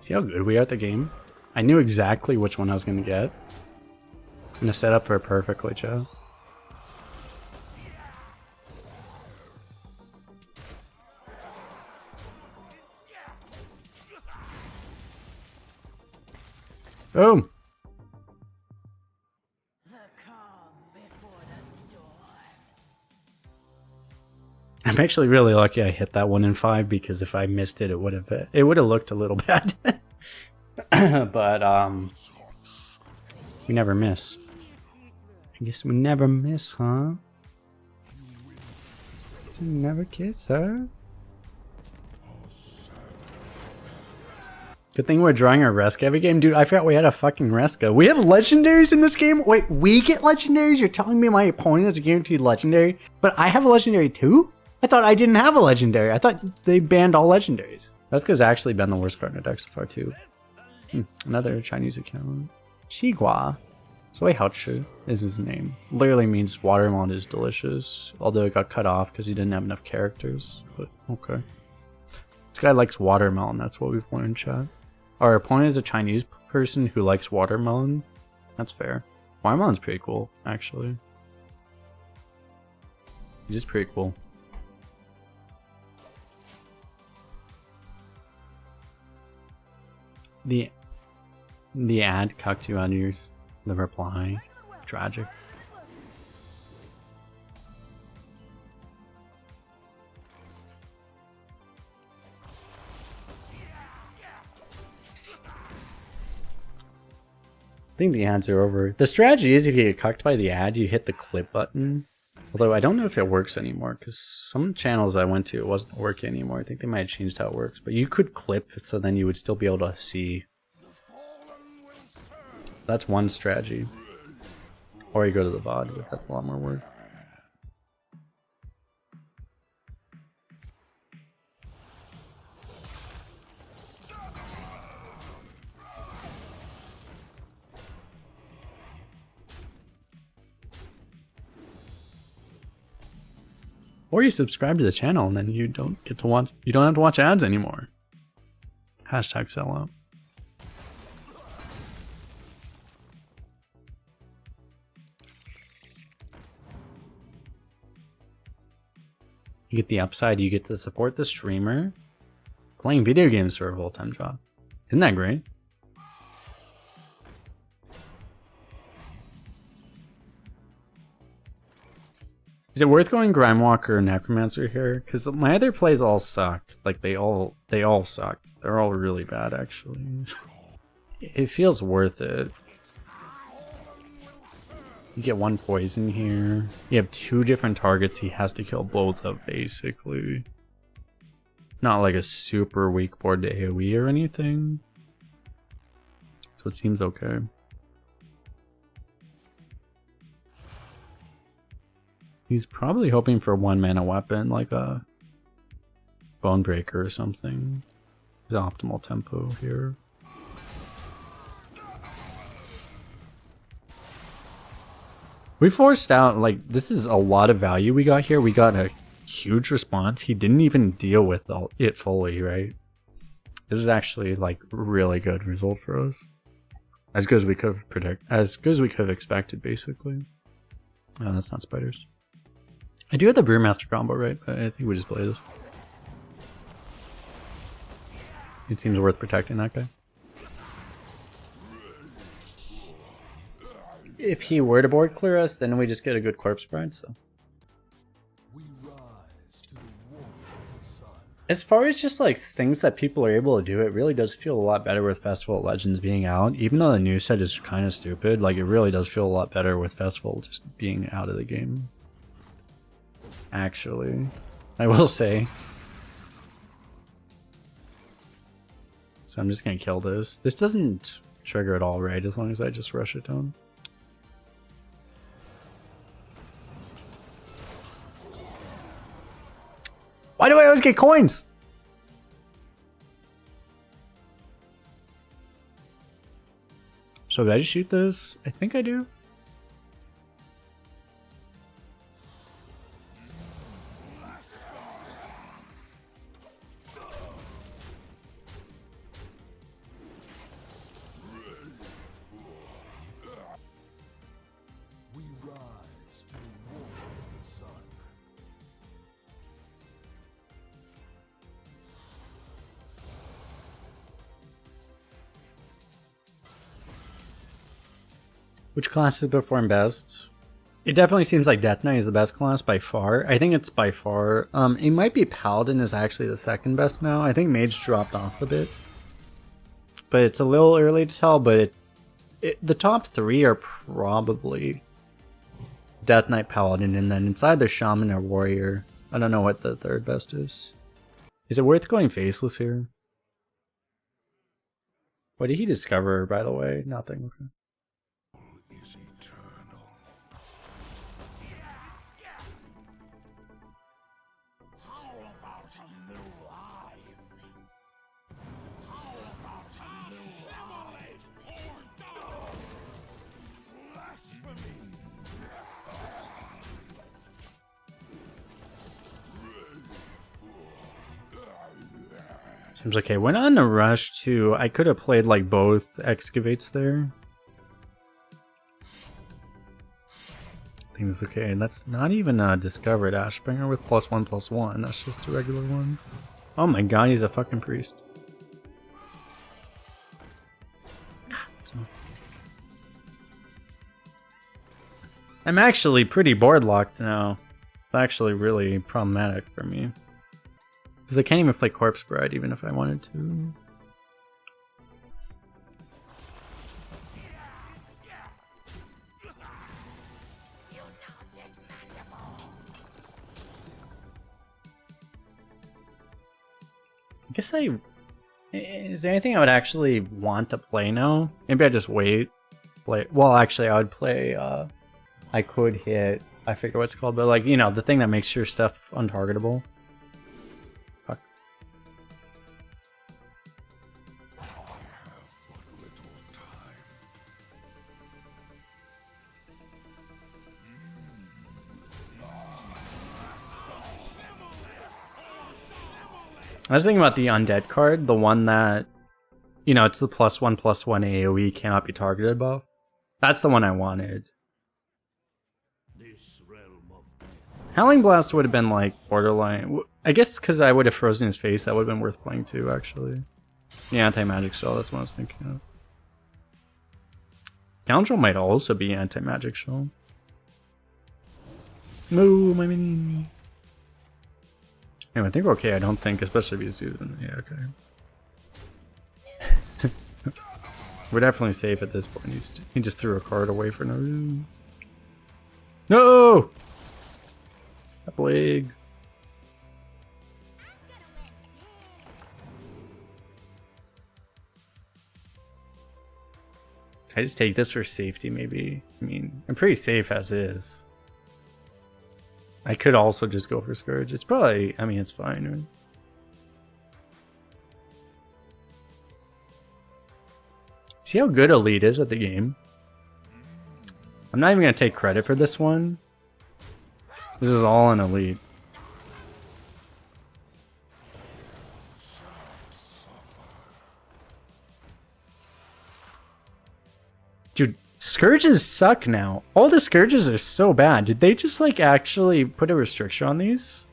See how good we are at the game? I knew exactly which one I was going to get. I'm going to set up for it perfectly, Joe. Boom! The calm before the storm. I'm actually really lucky I hit that 1 in 5 because if I missed it, it would have looked a little bad. But we never miss. I guess we never miss, huh? We never kiss, huh? Good thing we're drawing our Reska every game. Dude, I forgot we had a fucking Reska. We have legendaries in this game? Wait, we get legendaries? You're telling me my opponent is a guaranteed legendary? But I have a legendary too? I thought I didn't have a legendary. I thought they banned all legendaries. Reska's actually been the worst card in the deck so far too. Another Chinese account. Xigua. So Houchu is his name. Literally means watermelon is delicious. Although it got cut off because he didn't have enough characters. But okay. This guy likes watermelon. That's what we've learned, chat. Our opponent is a Chinese person who likes watermelon. That's fair. Watermelon's pretty cool, actually. He's just pretty cool. The ad cucked you on yours. The reply. Tragic. I think the ads are over. The strategy is if you get cucked by the ad, you hit the clip button. Although I don't know if it works anymore, because some channels I went to, it wasn't working anymore. I think they might have changed how it works. But you could clip, so then you would still be able to see. That's one strategy. Or you go to the VOD, but that's a lot more work. Or you subscribe to the channel and then you don't get to watch, you don't have to watch ads anymore. Hashtag sellout. You get the upside, you get to support the streamer playing video games for a full-time job. Isn't that great? Is it worth going Grimewalker or Necromancer here? Because my other plays all suck. Like they all suck. They're all really bad actually. It feels worth it. You get one poison here. You have two different targets he has to kill both of basically. It's not like a super weak board to AoE or anything. So it seems okay. He's probably hoping for a 1-mana weapon, like a Bonebreaker or something. The optimal tempo here. We forced out, like, this is a lot of value we got here. We got a huge response. He didn't even deal with it fully, right? This is actually, like, really good result for us. As good as we could have expected, basically. Oh, that's not spiders. I do have the Brewmaster combo, right? But I think we just play this. It seems worth protecting that guy. If he were to board clear us, then we just get a good corpse bride, so. As far as just like things that people are able to do, it really does feel a lot better with Festival of Legends being out. Even though the new set is kind of stupid, like it really does feel a lot better with Festival just being out of the game. Actually, I will say. So I'm just gonna kill this. This doesn't trigger at all, right? As long as I just rush it down. Why do I always get coins? So did I just shoot this? I think I do. Which classes perform best? It definitely seems like Death Knight is the best class by far. I think it's by far. It might be Paladin is actually the second best now. I think Mage dropped off a bit. But it's a little early to tell, but the top three are probably Death Knight, Paladin, and then inside the Shaman or Warrior. I don't know what the third best is. Is it worth going Faceless here? What did he discover, by the way? Nothing. Okay. Seems okay. Went on a rush to. I could have played like both excavates there. I think it's okay. And that's not even a discovered Ashbringer with +1/+1. That's just a regular one. Oh my god, he's a fucking priest. I'm actually pretty board locked now. It's actually really problematic for me. Because I can't even play Corpse Bride even if I wanted to. guess is there anything I would actually want to play now? Maybe I just wait. Well, actually, I would play. I could hit. I forget what it's called, but like, you know, the thing that makes your stuff untargetable. Fuck. I was thinking about the undead card, the one that, you know, it's the +1/+1 AoE cannot be targeted buff. That's the one I wanted. This realm of death. Howling Blast would have been like borderline. I guess because I would have frozen his face, that would have been worth playing too, actually. The anti-magic shell, that's what I was thinking of. Scoundrel might also be anti-magic shell. Moo, my mini. Anyway, I think we're okay, I don't think, especially if he's doing. Yeah, okay. We're definitely safe at this point. He just threw a card away for no reason. No! A plague. Can I just take this for safety, maybe? I mean, I'm pretty safe as is. I could also just go for Scourge. It's probably, I mean, it's fine, right? See how good Elite is at the game? I'm not even going to take credit for this one. This is all an Elite. Dude, Scourges suck now. All the Scourges are so bad. Did they just like actually put a restriction on these?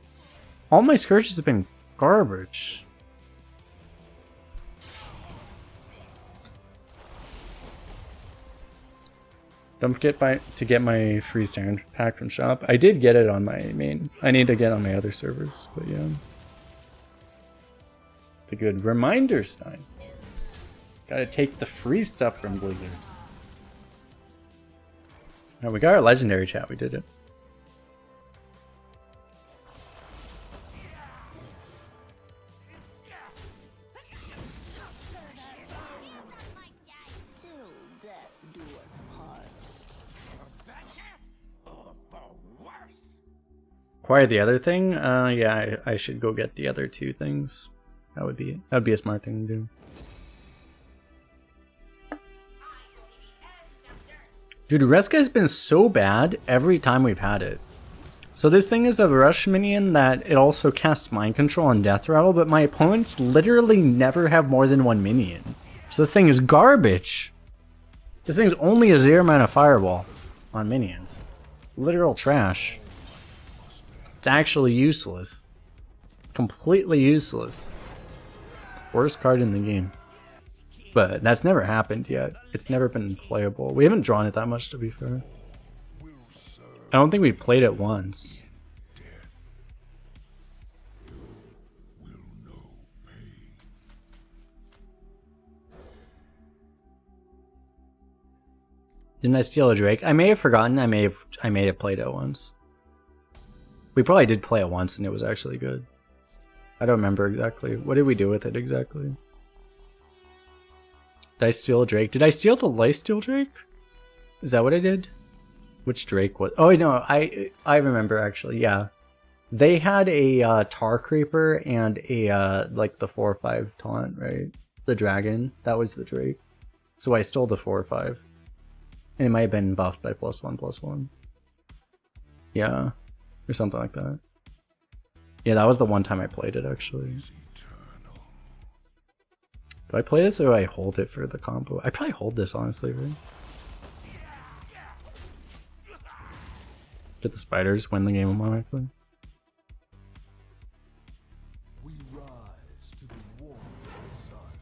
All my Scourges have been garbage. Don't forget to get my free Saren pack from shop. I did get it on my main. I need to get on my other servers, but yeah. It's a good reminder, Stein. Gotta take the free stuff from Blizzard. Oh, we got our legendary chat, we did it. Till death do us part. Acquire the other thing? Yeah, I should go get the other two things. That would be a smart thing to do. Dude, Reska has been so bad every time we've had it. So this thing is a rush minion that it also casts Mind Control and Death Rattle, but my opponents literally never have more than one minion. So this thing is garbage. This thing's only a 0 mana Fireball on minions. Literal trash. It's actually useless. Completely useless. Worst card in the game. But that's never happened yet. It's never been playable. We haven't drawn it that much, to be fair. I don't think we played it once. Didn't I steal a Drake? I may have forgotten. I may have played it once. We probably did play it once, and it was actually good. I don't remember exactly. What did we do with it exactly? Did I steal a Drake? Did I steal the Lifesteal Drake? Is that what I did? Which Drake was? Oh no, I remember actually. Yeah, they had a Tar Creeper and a like the 4/5 taunt, right? The dragon. That was the Drake. So I stole the 4/5, and it might have been buffed by +1/+1. Yeah, or something like that. Yeah, that was the one time I played it actually. Do I play this or do I hold it for the combo? I probably hold this honestly, right? Get the spiders, win the game automatically. We rise to the warmth of the sun.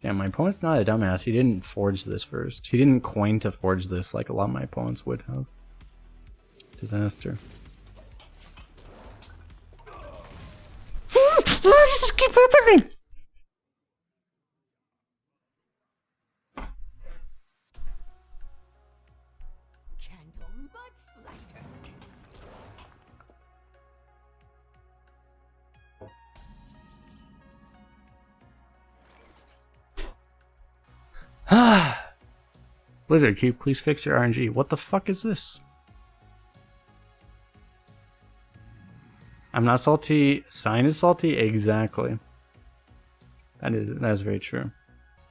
Damn, my opponent's not a dumbass. He didn't forge this first. He didn't coin to forge this like a lot of my opponents would have. Disaster. Just keep happening. Candle much lighter. Blizzard Cube, please fix your RNG. What the fuck is this? I'm not salty. Sign is salty? Exactly. That's very true.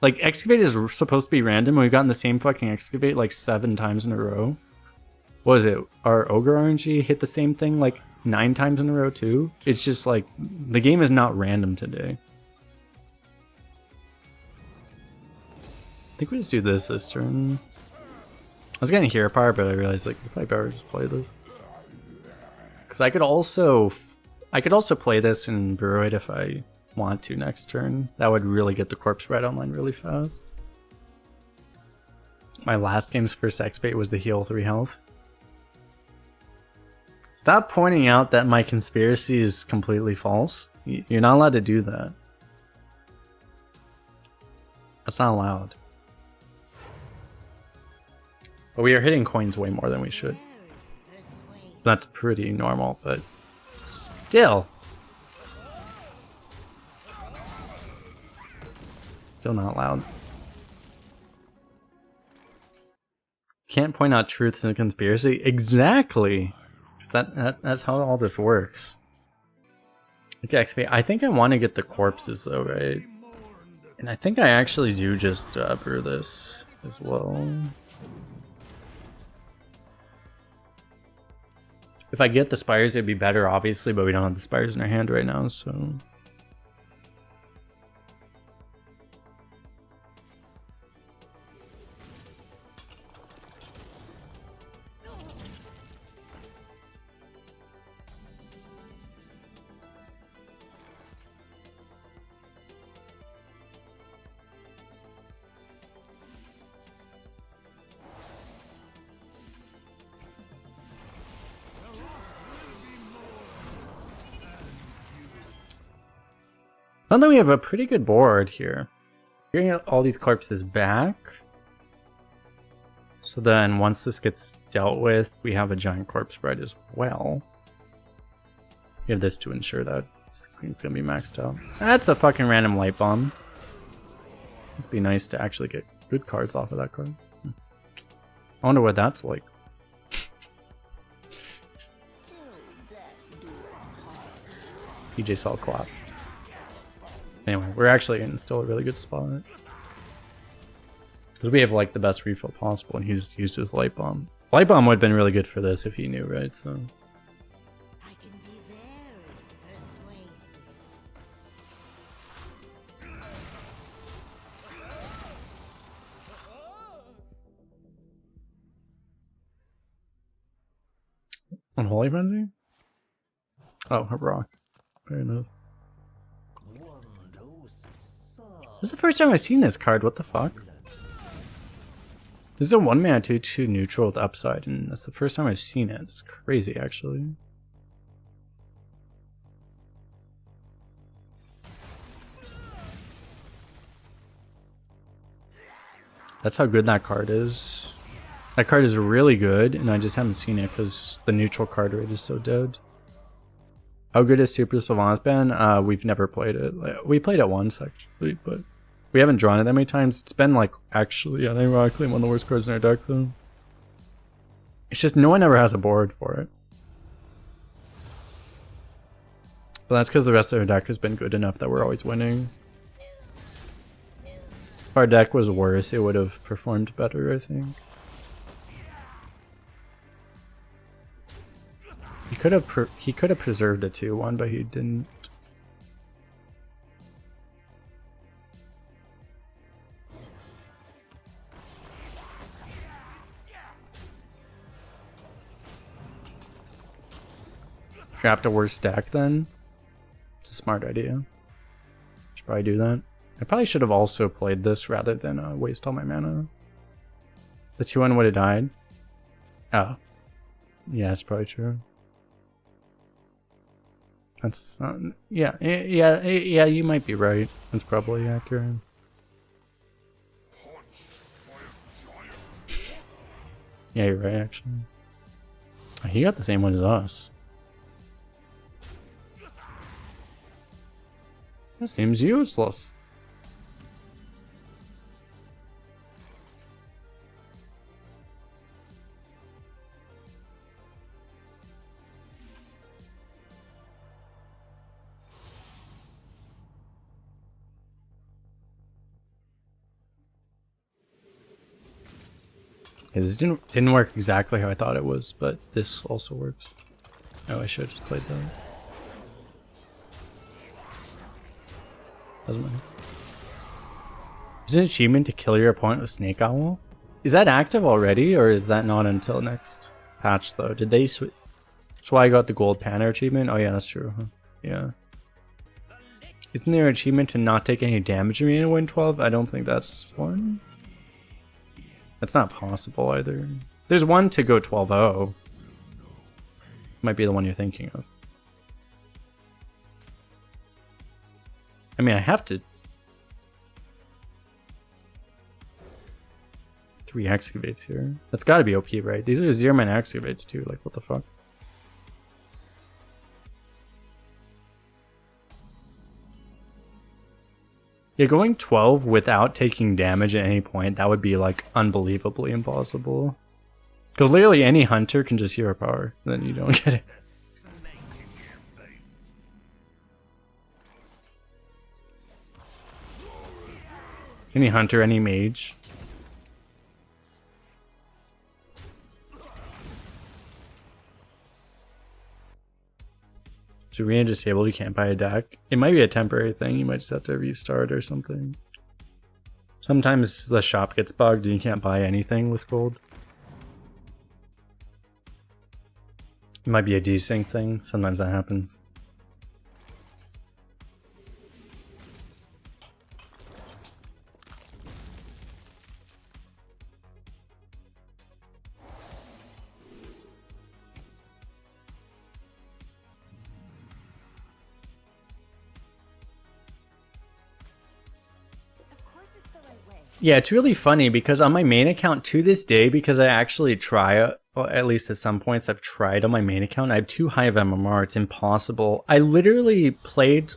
Like, Excavate is supposed to be random, and we've gotten the same fucking Excavate like 7 times in a row. What is it? Our Ogre RNG hit the same thing like 9 times in a row too? It's just like, the game is not random today. I think we just do this turn. I was gonna Hero Power, but I realized like it's probably better to just play this. Because I could also play this and brew it if I want to next turn. That would really get the corpse right online really fast. My last game's first X-Bait was the heal 3 health. Stop pointing out that my conspiracy is completely false. You're not allowed to do that. That's not allowed. But we are hitting coins way more than we should. That's pretty normal, but still. Still not allowed. Can't point out truths in a conspiracy. Exactly. That's how all this works. Okay, XP. I think I want to get the corpses though, right? And I think I actually do just brew this as well. If I get the spires, it'd be better, obviously, but we don't have the spires in our hand right now, so. I think we have a pretty good board here. Getting all these corpses back. So then once this gets dealt with, we have a giant corpse spread as well. We have this to ensure that it's going to be maxed out. That's a fucking random light bomb. Must be nice to actually get good cards off of that card. I wonder what that's like. PJ Salt Clap. Anyway, we're actually in still a really good spot. Because we have like the best refill possible and he's used his light bomb. Light bomb would have been really good for this if he knew, right? So I can be very persuasive. Unholy Frenzy? Oh, a rock. Fair enough. This is the first time I've seen this card, what the fuck? This is a 1-mana 2/2 neutral with upside, and that's the first time I've seen it. It's crazy, actually. That's how good that card is. That card is really good, and I just haven't seen it because the neutral card rate is so dead. How good is Super Savant's been? We've never played it. We played it once, actually, but we haven't drawn it that many times. It's been like, actually, ironically, one of the worst cards in our deck, though. It's just no one ever has a board for it. But that's because the rest of our deck has been good enough that we're always winning. If our deck was worse, it would have performed better, I think. He could have preserved a 2/1, but he didn't. Draft a worse deck then? It's a smart idea. Should probably do that. I probably should have also played this rather than waste all my mana. The 2/1 would have died. Oh. Yeah, that's probably true. That's not, yeah, you might be right. That's probably accurate. Yeah, you're right, actually. Oh, he got the same one as us. That seems useless. Yeah, this didn't work exactly how I thought it was, but this also works. Oh, I should have just played that. Doesn't matter. Is it an achievement to kill your opponent with Snake Owl? Is that active already, or is that not until next patch though? Did they switch? That's why I got the gold Panther achievement? Oh yeah, that's true. Huh? Yeah. Isn't there an achievement to not take any damage in Arena Win 12? I don't think that's one. That's not possible either. There's one to go 12-0. Might be the one you're thinking of. I mean, I have to... 3 excavates here. That's gotta be OP, right? These are 0-man excavates too, like what the fuck? Yeah, going 12 without taking damage at any point, that would be like unbelievably impossible. Because literally any hunter can just hero power, then you don't get it. Any hunter, any mage. So Arena disabled, you can't buy a deck. It might be a temporary thing, you might just have to restart or something. Sometimes the shop gets bugged and you can't buy anything with gold. It might be a desync thing, sometimes that happens. Yeah, it's really funny because on my main account to this day, because I actually try, well, at least at some points I've tried on my main account, I have too high of MMR, it's impossible. I literally played,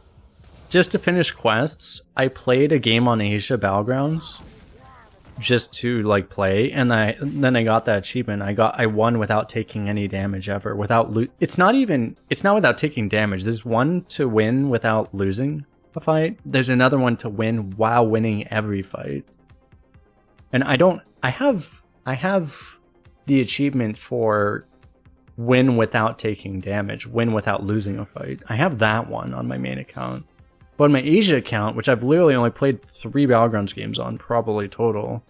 just to finish quests, I played a game on Asia Battlegrounds just to like play, and then I got that achievement. I won without taking any damage ever, without it's not without taking damage. There's one to win without losing a fight. There's another one to win while winning every fight. And I have the achievement for win without taking damage, win without losing a fight. I have that one on my main account. But on my Asia account, which I've literally only played 3 Battlegrounds games on, probably total,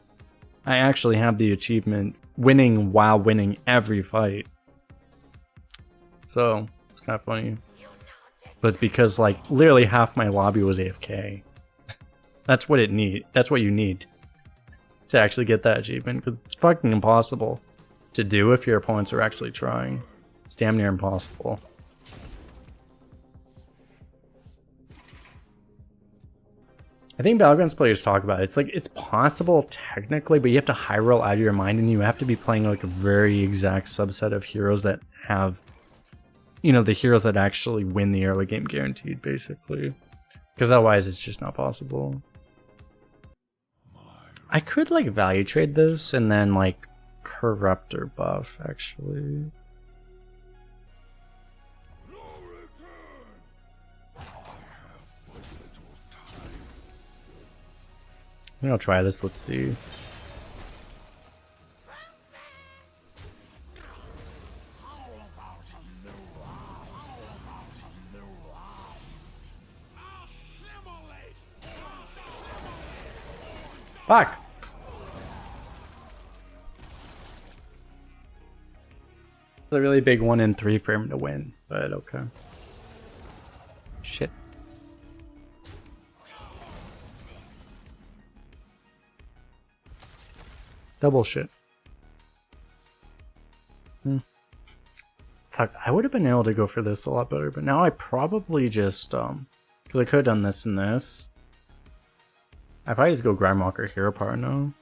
I actually have the achievement winning while winning every fight. So, it's kind of funny. But it's because, like, literally half my lobby was AFK. That's what you need to actually get that achievement, because it's fucking impossible to do if your opponents are actually trying. It's damn near impossible. I think Battlegrounds players talk about it. It's like, it's possible technically, but you have to high roll out of your mind, and you have to be playing like a very exact subset of heroes that have, you know, the heroes that actually win the early game guaranteed, basically. Because otherwise it's just not possible. I could like value trade this and then like corruptor buff actually. I think I'll try this, let's see. Fuck! It's a really big 1 in 3 for him to win, but okay. Shit. Double shit. Fuck, I would have been able to go for this a lot better, but now I probably just, because I could have done this and this. I probably just go Grindwalker Hero Power now.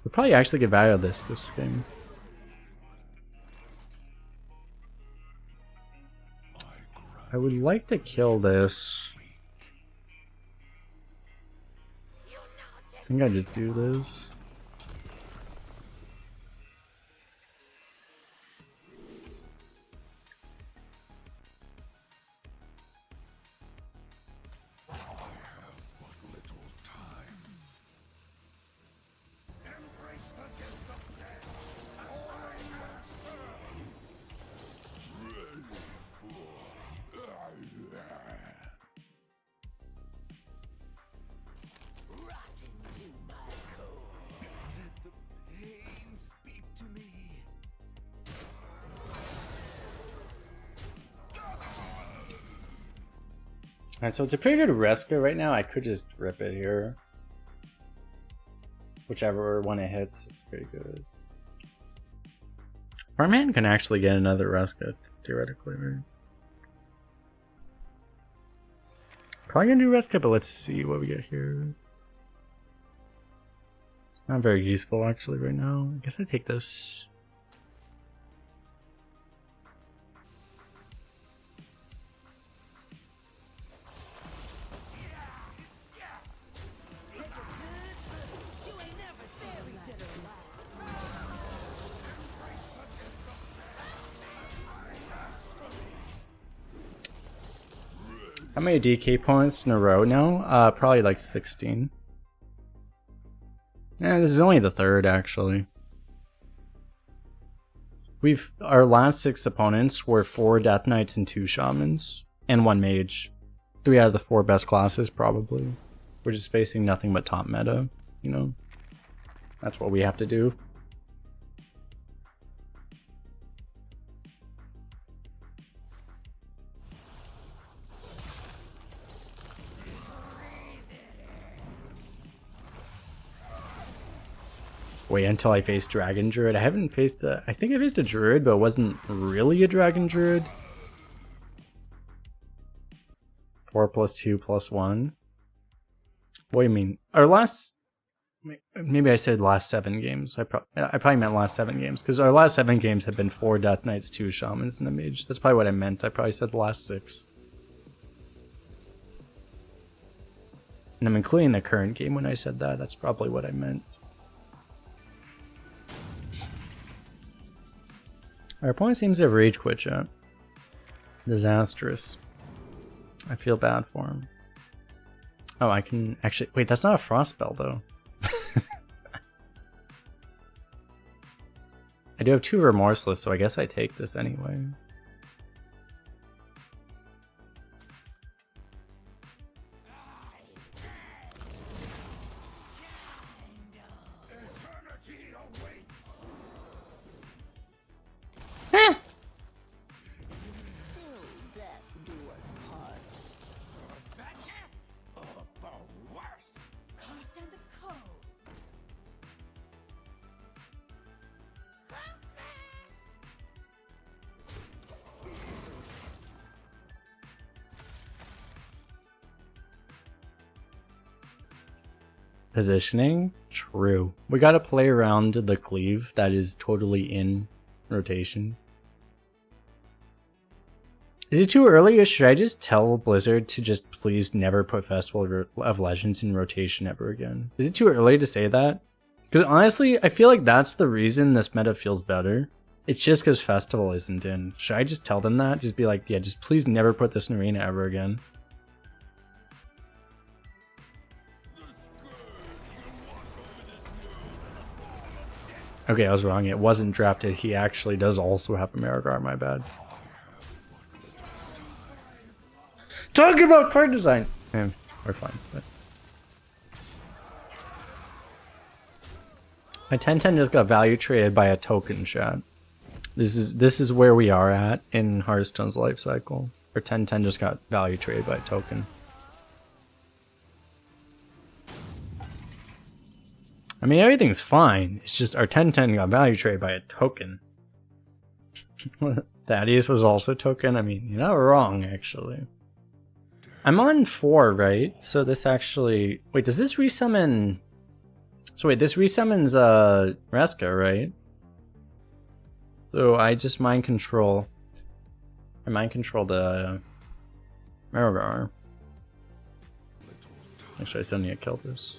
We'll probably actually get value out of this game. I would like to kill this. I think I just do this. Alright, so it's a pretty good Reska right now. I could just rip it here. Whichever one it hits, it's pretty good. Our man can actually get another Reska, theoretically, right? Probably gonna do Reska, but let's see what we get here. It's not very useful actually right now. I guess I take this. You ain't never seen a dead or alive. How many DK points in a row now? Probably like 16. Yeah, this is only the third actually. Our last 6 opponents were 4 Death Knights and 2 Shamans and 1 Mage. 3 out of the 4 best classes probably. We're just facing nothing but top meta, you know. That's what we have to do. Wait until I face Dragon Druid. I haven't faced a... I think I faced a Druid, but it wasn't really a Dragon Druid. 4 + 2 + 1. What do you mean? Our last... Maybe I said last 7 games. I probably meant last 7 games. Because our last 7 games have been 4 Death Knights, 2 Shamans, and a Mage. That's probably what I meant. I probably said the last 6. And I'm including the current game when I said that. That's probably what I meant. Our opponent seems to have rage quit chat. Disastrous. I feel bad for him. Oh, I can actually... Wait, that's not a frost spell, though. I do have 2 Remorseless, so I guess I take this anyway. Positioning? True. We gotta play around the cleave that is totally in rotation. Is it too early, or should I just tell Blizzard to just please never put Festival of Legends in rotation ever again? Is it too early to say that? Because honestly, I feel like that's the reason this meta feels better. It's just because Festival isn't in. Should I just tell them that? Just be like, yeah, just please never put this in Arena ever again. Okay, I was wrong. It wasn't drafted. He actually does also have a Marigar, my bad. Talk about card design! Yeah, we're fine. But... My 1010 just got value traded by a token, chat. This is where we are at in Hearthstone's life cycle. Our 1010 just got value traded by a token. I mean, everything's fine. It's just our 1010 got value traded by a token. Thaddeus was also a token. I mean, you're not wrong, actually. I'm on 4, right? So this actually... Wait, does this resummon... So wait, this resummons Reska, right? So I just mind control... I mind control the... Marigar. Actually, I still need to kill this.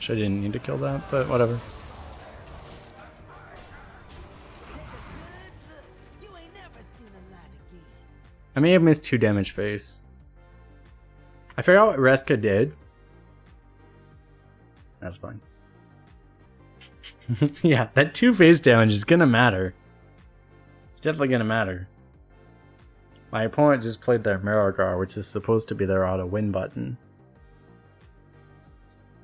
I didn't need to kill that, but whatever. I may have missed 2 damage phase. I forgot what Reska did. That's fine. Yeah, that 2 phase damage is gonna matter. It's definitely gonna matter. My opponent just played their Marigar, which is supposed to be their auto win button.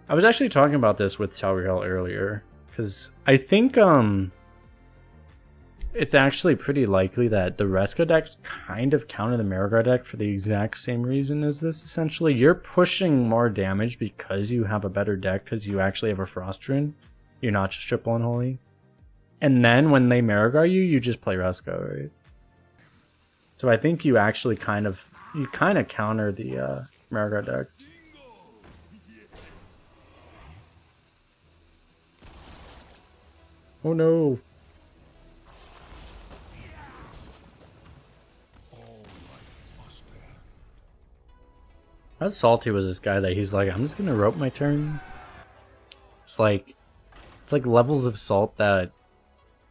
I was actually talking about this with Talriel earlier, because I think it's actually pretty likely that the Reska decks kind of counter the Marigar deck for the exact same reason as this, essentially. You're pushing more damage because you have a better deck, because you actually have a Frost Rune. You're not just triple unholy. And then when they Marigar you, you just play Reska, right? So I think you actually kind of counter the Marigar deck. Oh no. How salty was this guy that he's like, I'm just gonna rope my turn? It's like levels of salt that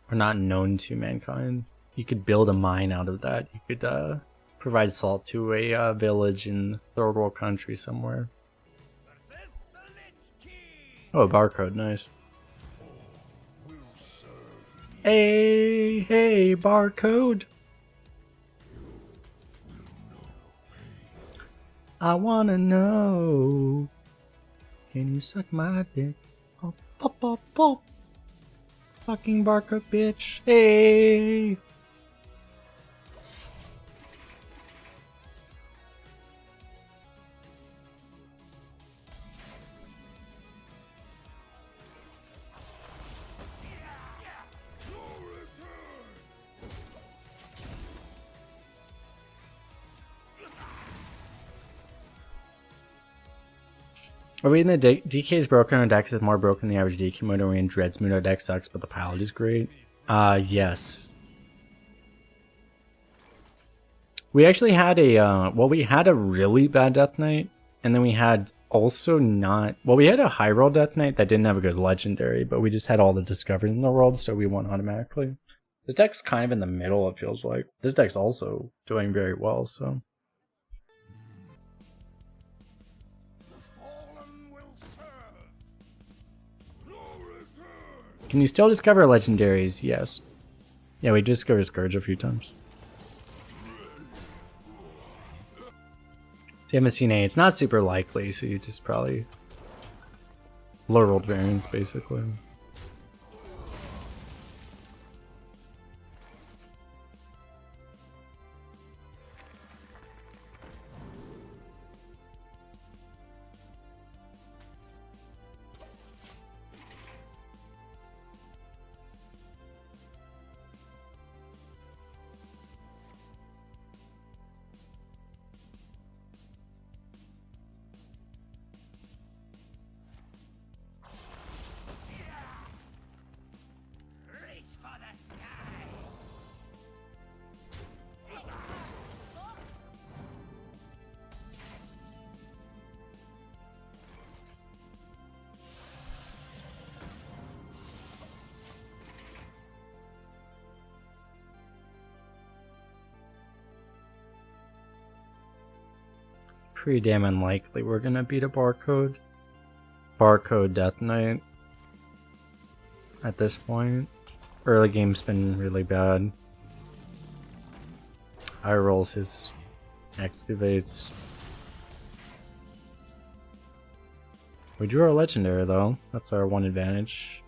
are not known to mankind. You could build a mine out of that. You could provide salt to a village in third world country somewhere. Oh, a barcode, nice. Hey, barcode. I wanna know. Can you suck my dick? Oh, pop, pop, pop. Fucking barcode, bitch. Hey. Are we in the DK's broken on deck is more broken than the average DK mode? Are we in Dread's mood? Our deck sucks, but the pilot is great. Yes. We actually had a we had a really bad Death Knight, and then we had also not we had a high roll Death Knight that didn't have a good legendary, but we just had all the discoveries in the world, so we won automatically. This deck's kind of in the middle, it feels like. This deck's also doing very well, so. Can you still discover legendaries? Yes. Yeah, we discovered Scourge a few times. So you haven't seen A. It's not super likely, so you just probably lower world variants, basically. Pretty damn unlikely we're gonna beat a barcode. Barcode Death Knight. At this point. Early game's been really bad. High rolls his excavates. We drew our legendary though. That's our one advantage.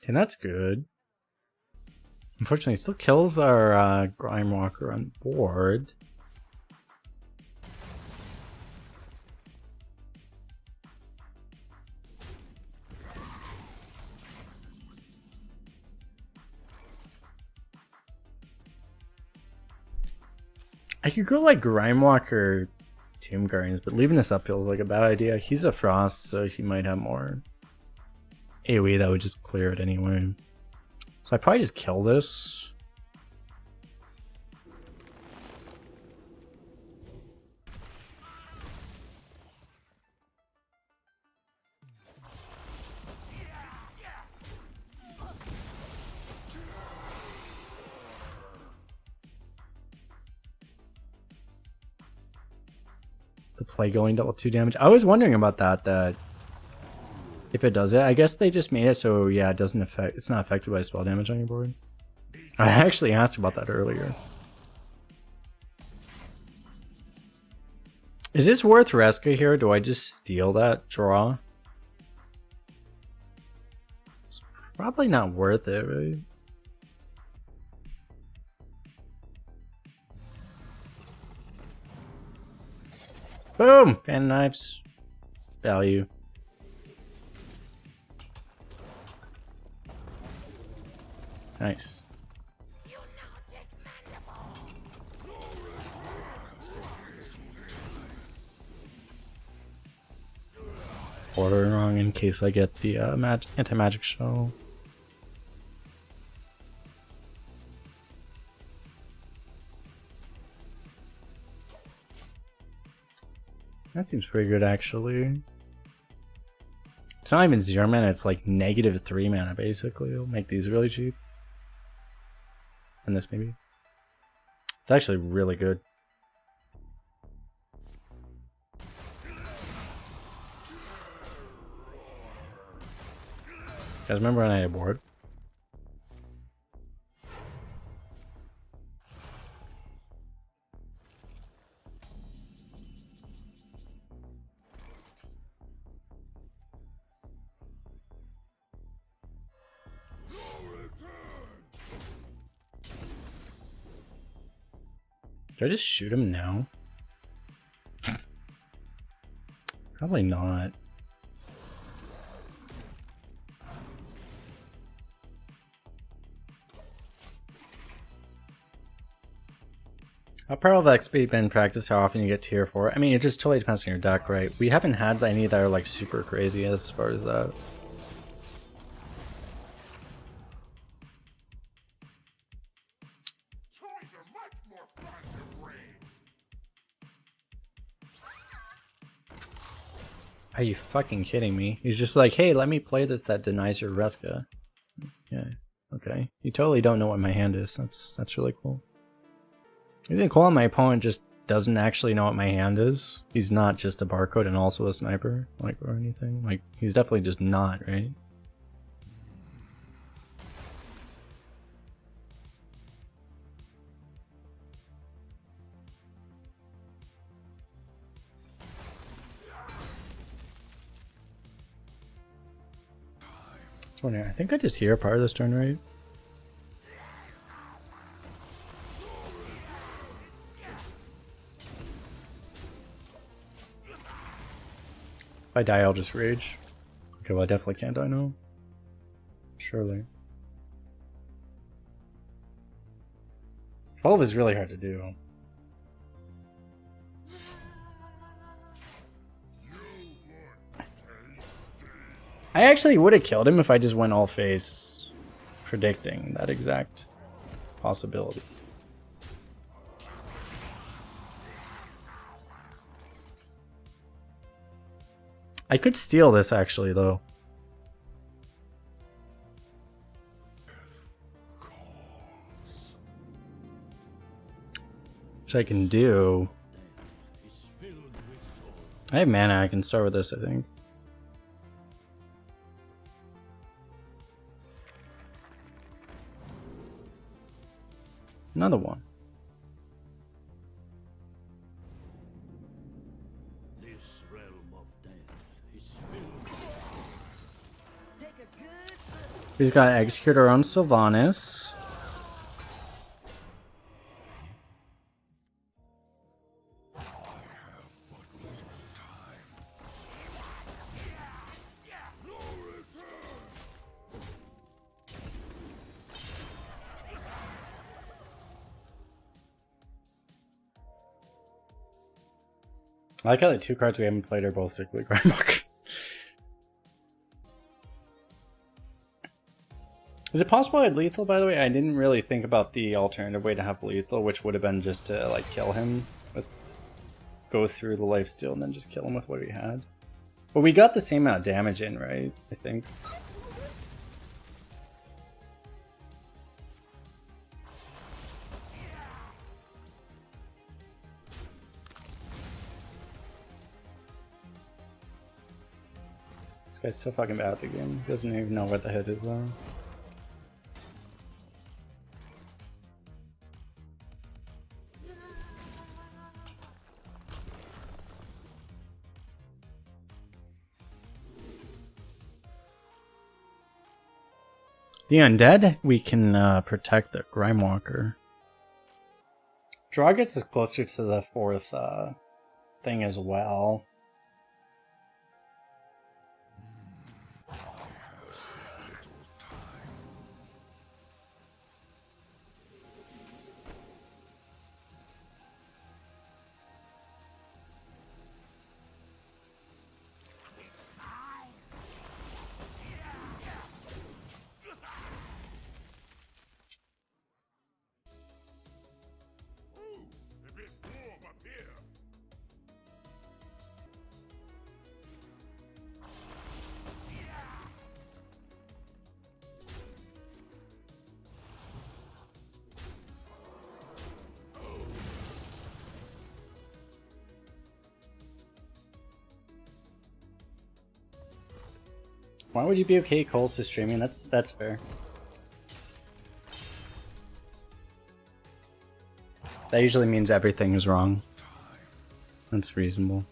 And that's good. Unfortunately, it still kills our Grime Walker on board. I could go like Grime Walker Tomb Guardians, but leaving this up feels like a bad idea. He's a Frost, so he might have more AoE that would just clear it anyway. So I probably just kill this. the play going dealt 2 damage. I was wondering about that if it does it. I guess they just made it so yeah, it doesn't affect, it's not affected by spell damage on your board. I actually asked about that earlier. Is this worth Reska here? Do I just steal that draw? It's probably not worth it, right? Boom! Fan knives. Value. Nice. Order wrong in case I get the anti-magic shell. That seems pretty good actually. It's not even 0 mana, it's like -3 mana basically. It'll make these really cheap. And this maybe. It's actually really good. Guys, remember when I had board? Should I just shoot him now? Probably not. How powerful have XP been in practice? How often you get tier 4? I mean, it just totally depends on your deck, right? We haven't had any that are like super crazy as far as that. Are you fucking kidding me? He's just like, hey, let me play this that denies your Reska. Yeah, okay. You totally don't know what my hand is. That's really cool. Isn't it cool my opponent just doesn't actually know what my hand is? He's not just a barcode and also a sniper, like, or anything. Like, he's definitely just not, right? I think I just hear part of this turn, right? If I die, I'll just rage. Okay, well I definitely can't die now. Surely. 12 is really hard to do. I actually would have killed him if I just went all face, predicting that exact possibility. I could steal this actually, though. Which I can do. I have mana, I can start with this, I think. Another one. This realm of death is filled. Take a good He's got to execute our own Sylvanas. I like how the 2 cards we haven't played are both Sickly Grindbook. Is it possible I had lethal, by the way? I didn't really think about the alternative way to have lethal, which would have been just to like kill him with, go through the lifesteal and then just kill him with what we had. But we got the same amount of damage in, right? I think. guy's so fucking bad at the game. He doesn't even know what the hit is though. The undead, we can protect the Grimewalker. Draw gets us closer to the fourth thing as well. Why would you be okay Kolst is streaming? That's fair. That usually means everything is wrong. That's reasonable.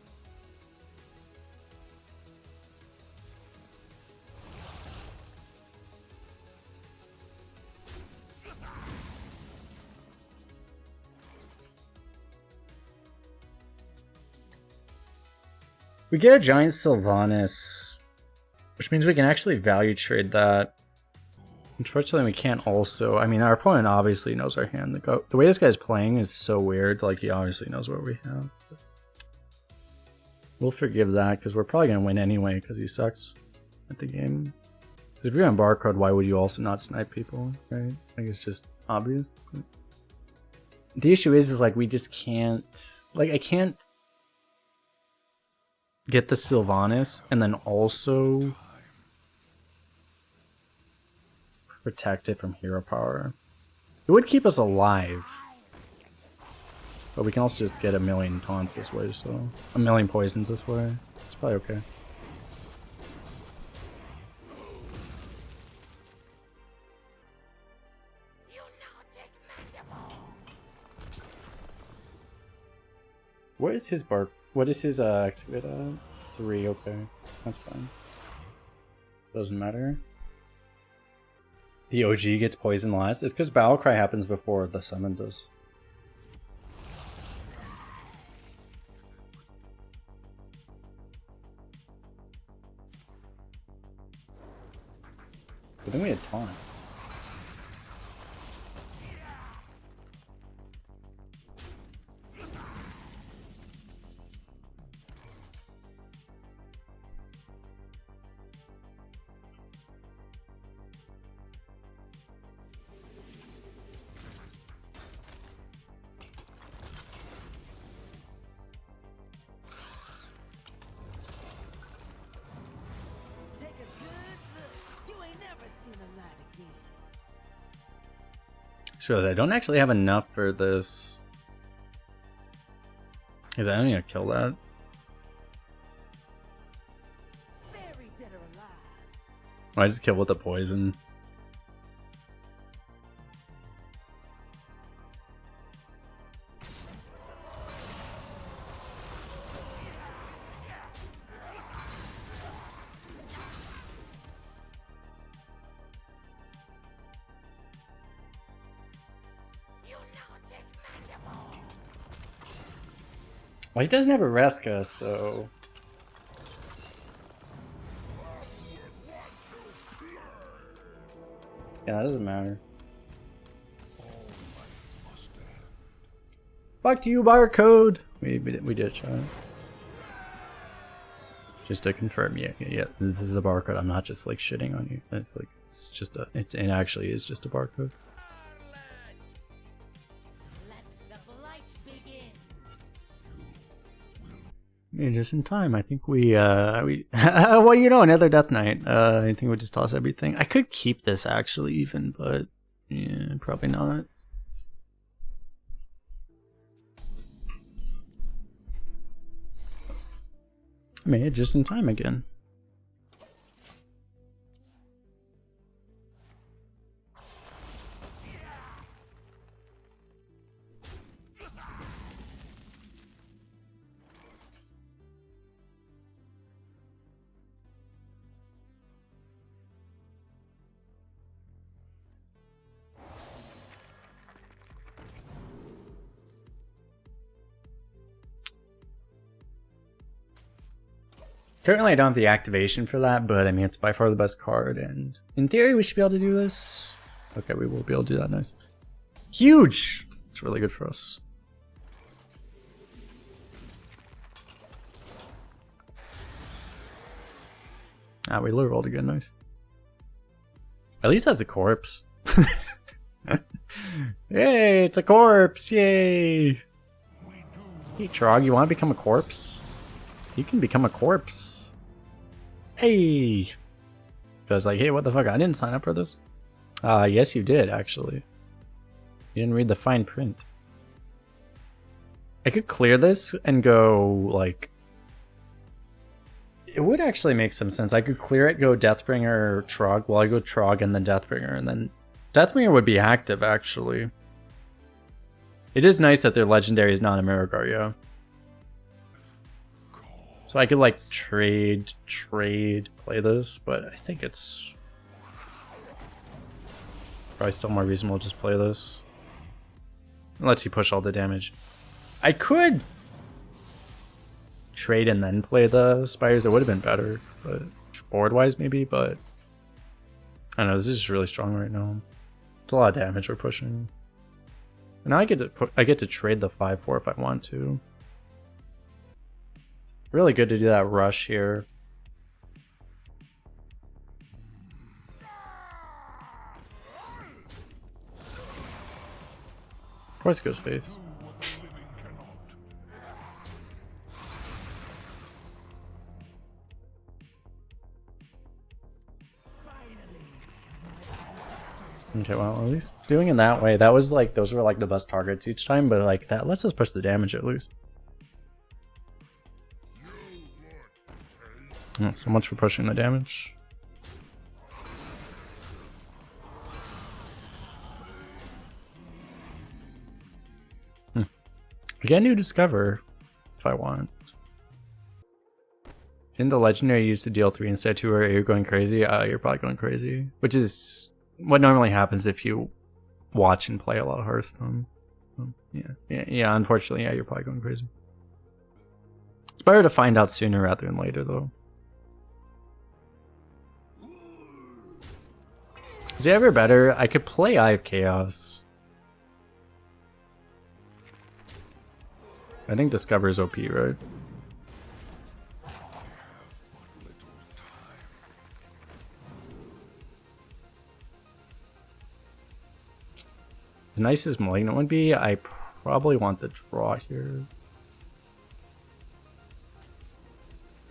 We get a giant Sylvanas, which means we can actually value trade that. Unfortunately, we can't also... I mean, our opponent obviously knows our hand. The way this guy's playing is so weird. Like, he obviously knows what we have. We'll forgive that, because we're probably going to win anyway, because he sucks at the game. If you're on barcode, why would you also not snipe people, right? I think it's just obvious. The issue is like, we just can't... Like, I can't get the Sylvanas, and then also protect it from hero power. It would keep us alive, but we can also just get a million taunts this way, so a million poisons this way. It's probably okay. What is his bark? What is his excavate at? 3, okay. That's fine. Doesn't matter. The OG gets poisoned last. It's because Battle Cry happens before the summon does. But then we had taunts. So I don't actually have enough for this. Because I don't need to kill that. Oh, I just kill with the poison. Well, he doesn't have a Reska, so... Yeah, that doesn't matter. Fuck you, barcode! We did try it. Just to confirm, yeah, this is a barcode. I'm not just like shitting on you. It's like, it's just a, it actually is just a barcode. Yeah, just in time. I think we well, you know, another Death Knight. I think we just toss everything. I could keep this actually even, but yeah, probably not. I made it just in time again. Currently I don't have the activation for that, but I mean it's by far the best card, and in theory we should be able to do this. Okay, we will be able to do that. Nice. Huge! It's really good for us. Ah, we rolled again. Nice. At least that's a corpse. Yay, it's a corpse! Yay! Hey Trog, you want to become a corpse? You can become a corpse. Hey! I was like, hey, what the fuck? I didn't sign up for this. Yes you did, actually. You didn't read the fine print. I could clear this and go, like... It would actually make some sense. I could clear it, go Deathbringer, Trog. Well, I go Trog and then Deathbringer, and then... Deathbringer would be active, actually. It is nice that their legendary is not a Mirror, yeah. So I could, like, trade, play this, but I think it's... probably still more reasonable to just play this. It lets you push all the damage. I could trade and then play the spiders. It would have been better, but board-wise maybe, but... I don't know, this is just really strong right now. It's a lot of damage we're pushing. And now I get to trade the 5/4 if I want to. Really good to do that rush here. Of course it goes face. Okay, well, at least doing it that way, that was like, those were like the best targets each time, but like that lets us push the damage at least. Oh, so much for pushing the damage. I get a new Discover if I want. Didn't the legendary used to deal 3 instead of 2, or are you going crazy? You're probably going crazy. Which is what normally happens if you watch and play a lot of Hearthstone. Yeah, unfortunately, yeah, you're probably going crazy. It's better to find out sooner rather than later, though. Is it ever better? I could play Eye of Chaos. I think Discover is OP, right? The nicest Malignant would be, I probably want the draw here.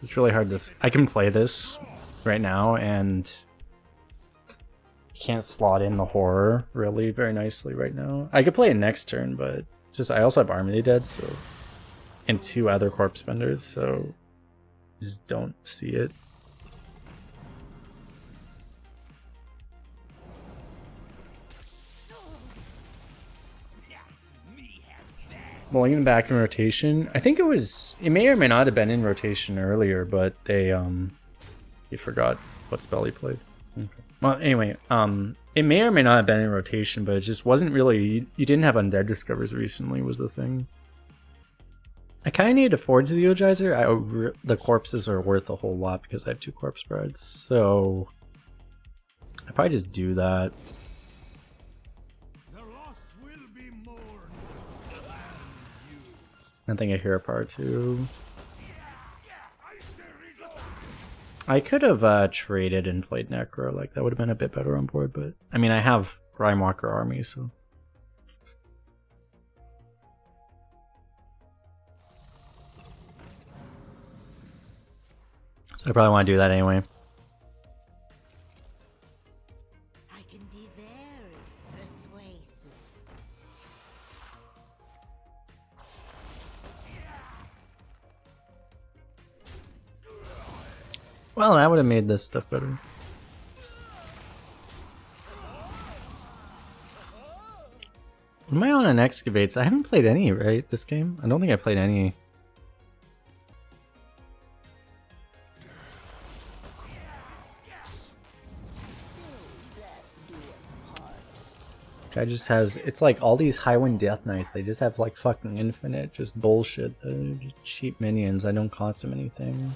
It's really hard to... I can play this right now and... can't slot in the horror really very nicely right now. I could play it next turn, but it's just I also have Army Dead, so... and 2 other corpse benders, so... just don't see it. Mulligan back in rotation. I think it was... it may or may not have been in rotation earlier, but they, you forgot what spell he played. Okay. Well, anyway, it may or may not have been in rotation, but it just wasn't really... you didn't have Undead Discovers recently was the thing. I kind of need to forge the Eugizer. The corpses are worth a whole lot because I have 2 corpse spreads, so... I probably just do that. I think I hear a part 2. I could have traded and played Necro, like that would have been a bit better on board, but I mean I have Grimewalker Army, so... so I probably want to do that anyway. I can be very persuasive. Well, that would have made this stuff better. Am I on an Excavates? I haven't played any, right, this game? I don't think I played any. Guy just has, it's like all these Highwind Death Knights, they just have like fucking infinite, just bullshit. They're just cheap minions, I don't cost them anything.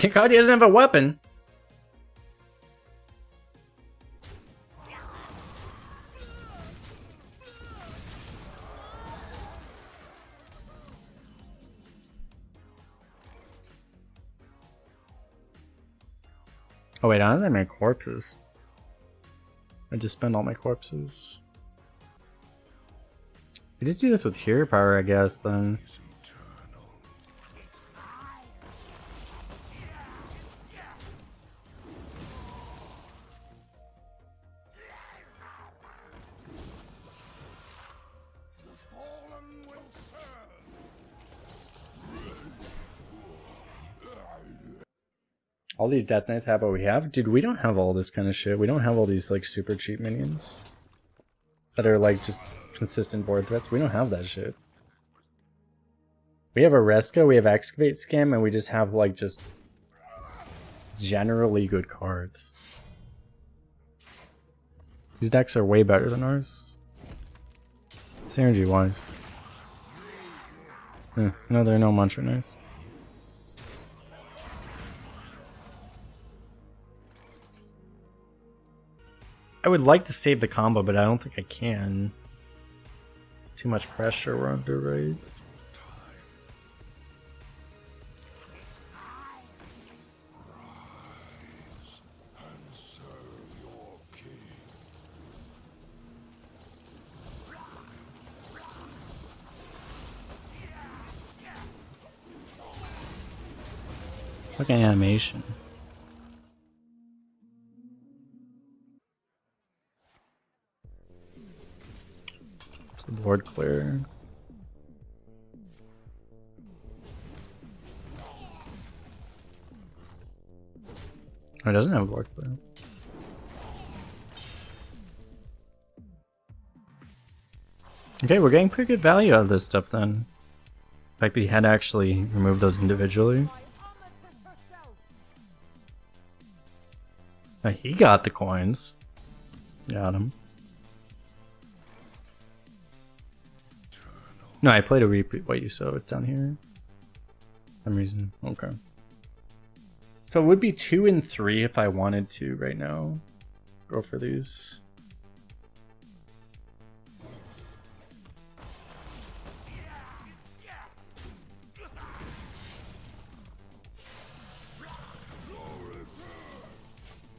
Thank God he doesn't have a weapon. Oh wait, I don't have my corpses. I just spend all my corpses. We just do this with hero power, I guess, then. All these Death Knights have what we have? Dude, we don't have all this kind of shit. We don't have all these, like, super cheap minions. That are, like, just consistent board threats. We don't have that shit. We have a Reska, we have Excavate Scam, and we just have, like, just generally good cards. These decks are way better than ours. Synergy-wise. No, there are no Mantra Knights. I would like to save the combo, but I don't think I can. Too much pressure we're under, right? Fucking animation. Board clear. Oh, it doesn't have a board clear. Okay, we're getting pretty good value out of this stuff then. The fact that he had to actually remove those individually. He got the coins. Got him. No, I played a repeat. What you saw it down here? For some reason. Okay. So it would be 2 and 3 if I wanted to right now. Go for these.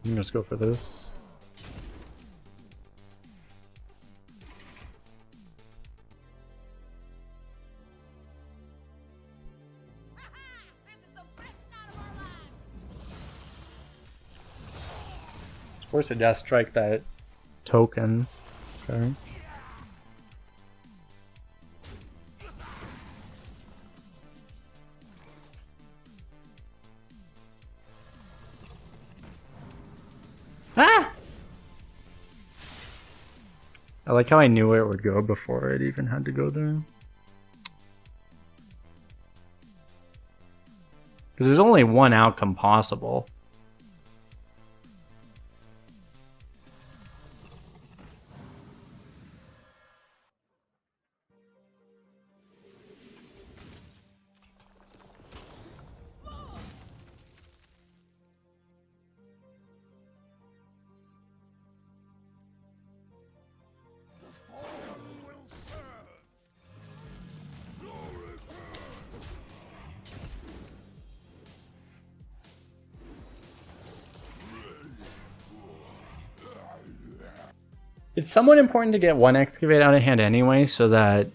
I'm just go for this. Force a death strike that token. Okay. Ah! I like how I knew where it would go before it even had to go there. Because there's only one outcome possible. It's somewhat important to get one excavate out of hand anyway, so that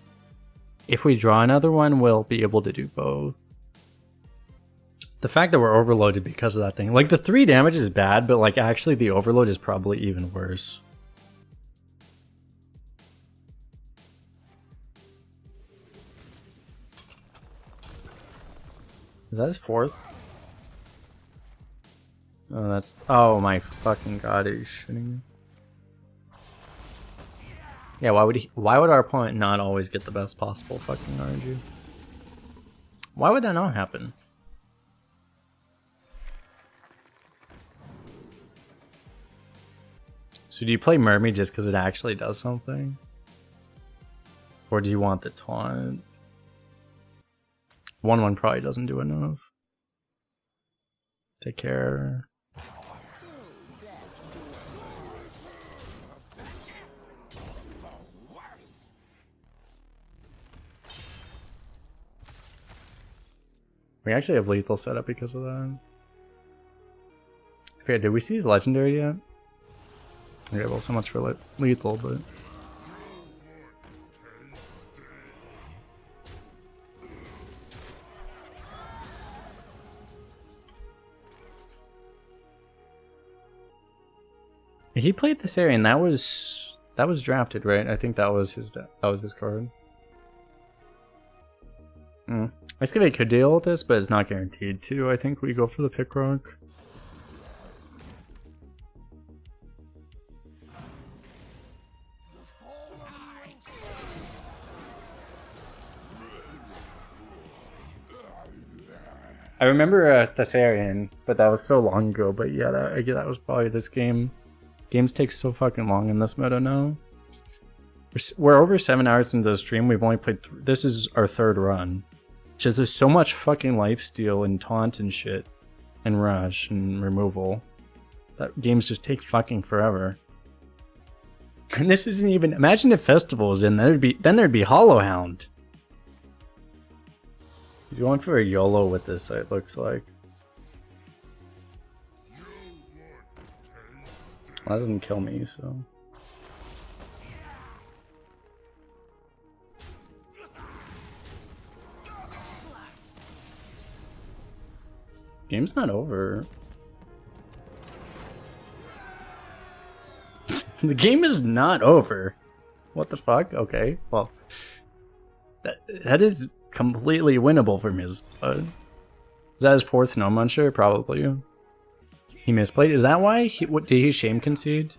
if we draw another one, we'll be able to do both. The fact that we're overloaded because of that thing. Like, the 3 damage is bad, but like actually the overload is probably even worse. Is that his 4th? Oh, that's... Oh my fucking god, are you shitting me? Yeah, why would our opponent not always get the best possible fucking RNG? Why would that not happen? So do you play Mermaid just because it actually does something? Or do you want the taunt? 1/1 probably doesn't do enough. Take care. We actually have lethal set up because of that. Okay, did we see his legendary yet? Okay, well, so much for lethal, but... He played this area, and that was drafted, right? I think that was his card. Excavate could deal with this, but it's not guaranteed to. I think we go for the pick rock. I remember Thessarian, but that was so long ago. But yeah, that was probably this game. Games take so fucking long in this meta now. We're over 7 hours into the stream. We've only played. This is our 3rd run. Just there's so much fucking lifesteal and taunt and shit, and rush and removal. That games just take fucking forever. And this isn't even. Imagine if Festival was in. Then there'd be Hollow Hound. He's going for a YOLO with this. It looks like. Well, that doesn't kill me, so. Game's not over. The game is not over. What the fuck? Okay, well. That is completely winnable for me. Is that his 4th No Muncher? Probably. He misplayed. Is that why? Did he shame concede?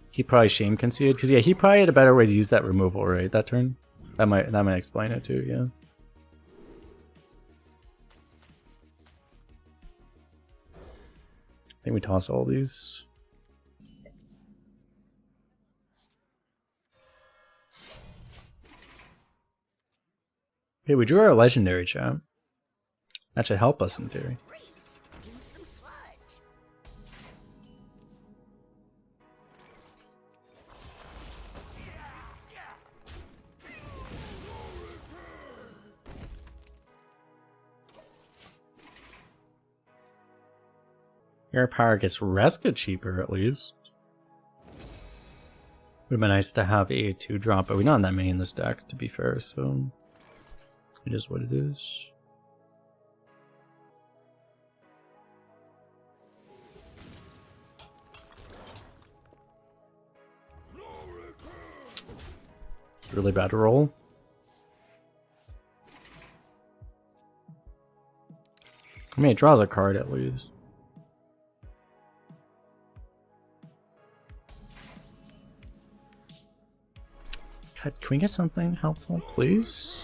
He probably shame conceded. Because, yeah, he probably had a better way to use that removal, right? That turn? That might explain it too, yeah. I think we toss all these. Hey, we drew our legendary, chat. That should help us in theory. Air power gets Reska cheaper at least. Would have been nice to have a 2-drop, but we don't have that many in this deck, to be fair, so it is what it is. It's really bad to roll. I mean, it draws a card at least. God, can we get something helpful, please?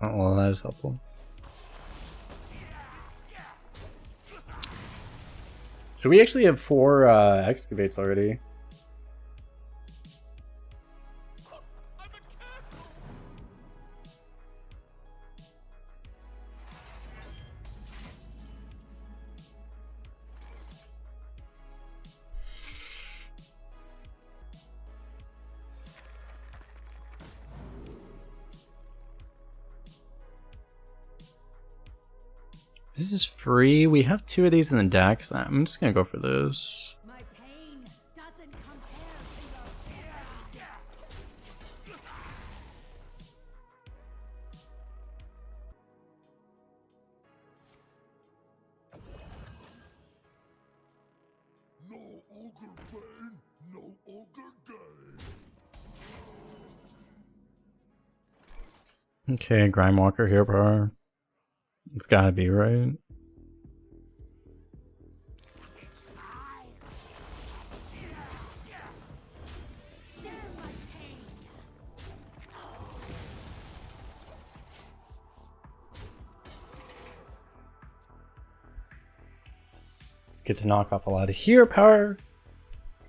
Oh, well, that is helpful. So we actually have 4 excavates already. This is free. We have 2 of these in the deck, so I'm just gonna go for those. My pain doesn't compare to your No ogre pain, no ogre gain. Okay, Grimewalker here, power. It's gotta be, right? Get to knock off a lot of hero power.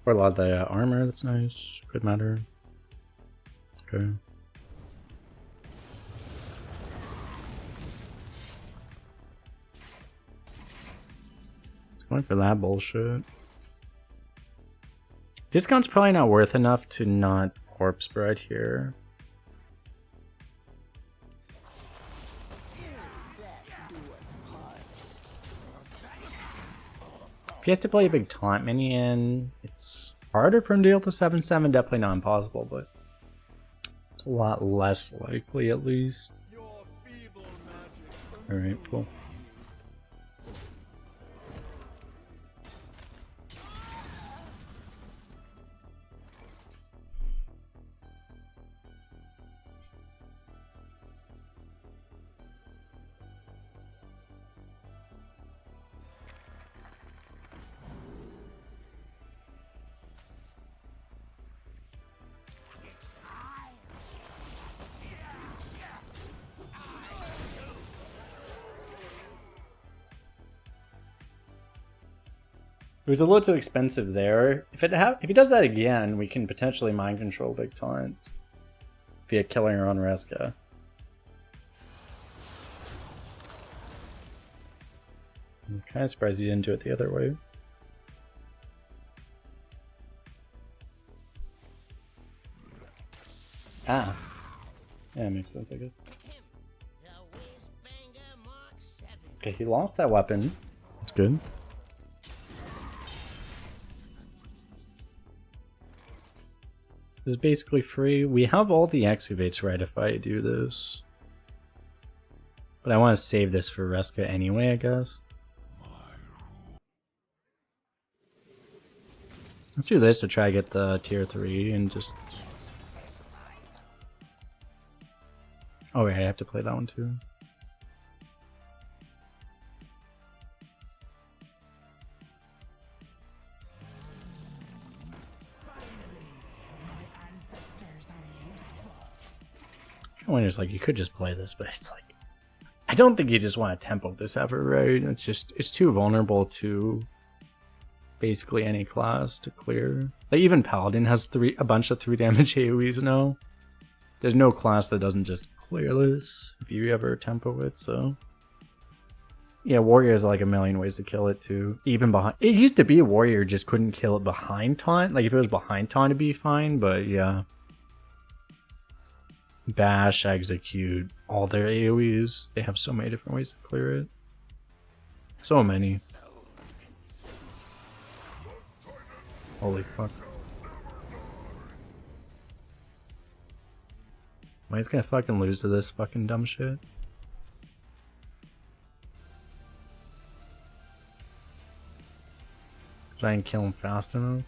Or a lot of the armor, that's nice. Could matter. Okay. Point for that bullshit. Discount's probably not worth enough to not corpse bride here. If he has to play a big taunt minion, it's harder for him to deal to 7/7. Definitely not impossible, but it's a lot less likely at least. Alright, cool. It was a little too expensive there. If he does that again, we can potentially mind control big taunt via killing her on Reska. I'm kind of surprised he didn't do it the other way. Ah. Yeah, makes sense, I guess. Okay, he lost that weapon. That's good. This is basically free. We have all the excavates right if I do this. But I want to save this for Reska anyway, I guess. Let's do this to try to get the tier 3 and just... Oh yeah, I have to play that one too. When it's like you could just play this, but it's like I don't think you just want to tempo this ever, right? It's too vulnerable to basically any class to clear. Like even Paladin has a bunch of 3 damage AoEs now. There's no class that doesn't just clear this if you ever tempo it, so yeah, Warrior has like a million ways to kill it too. Even behind it used to be a Warrior just couldn't kill it behind taunt. Like if it was behind taunt it'd be fine, but yeah. Bash, execute, all their AoEs. They have so many different ways to clear it. So many. Holy fuck. Am I just gonna fucking lose to this fucking dumb shit? Try and kill him fast enough.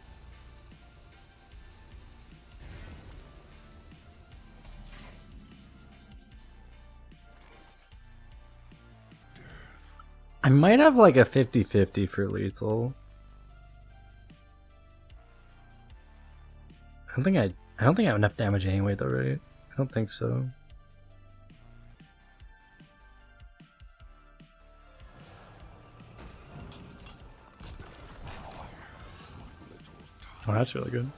I might have like a 50-50 for lethal. I don't think I have enough damage anyway though, right? I don't think so. Oh, that's really good.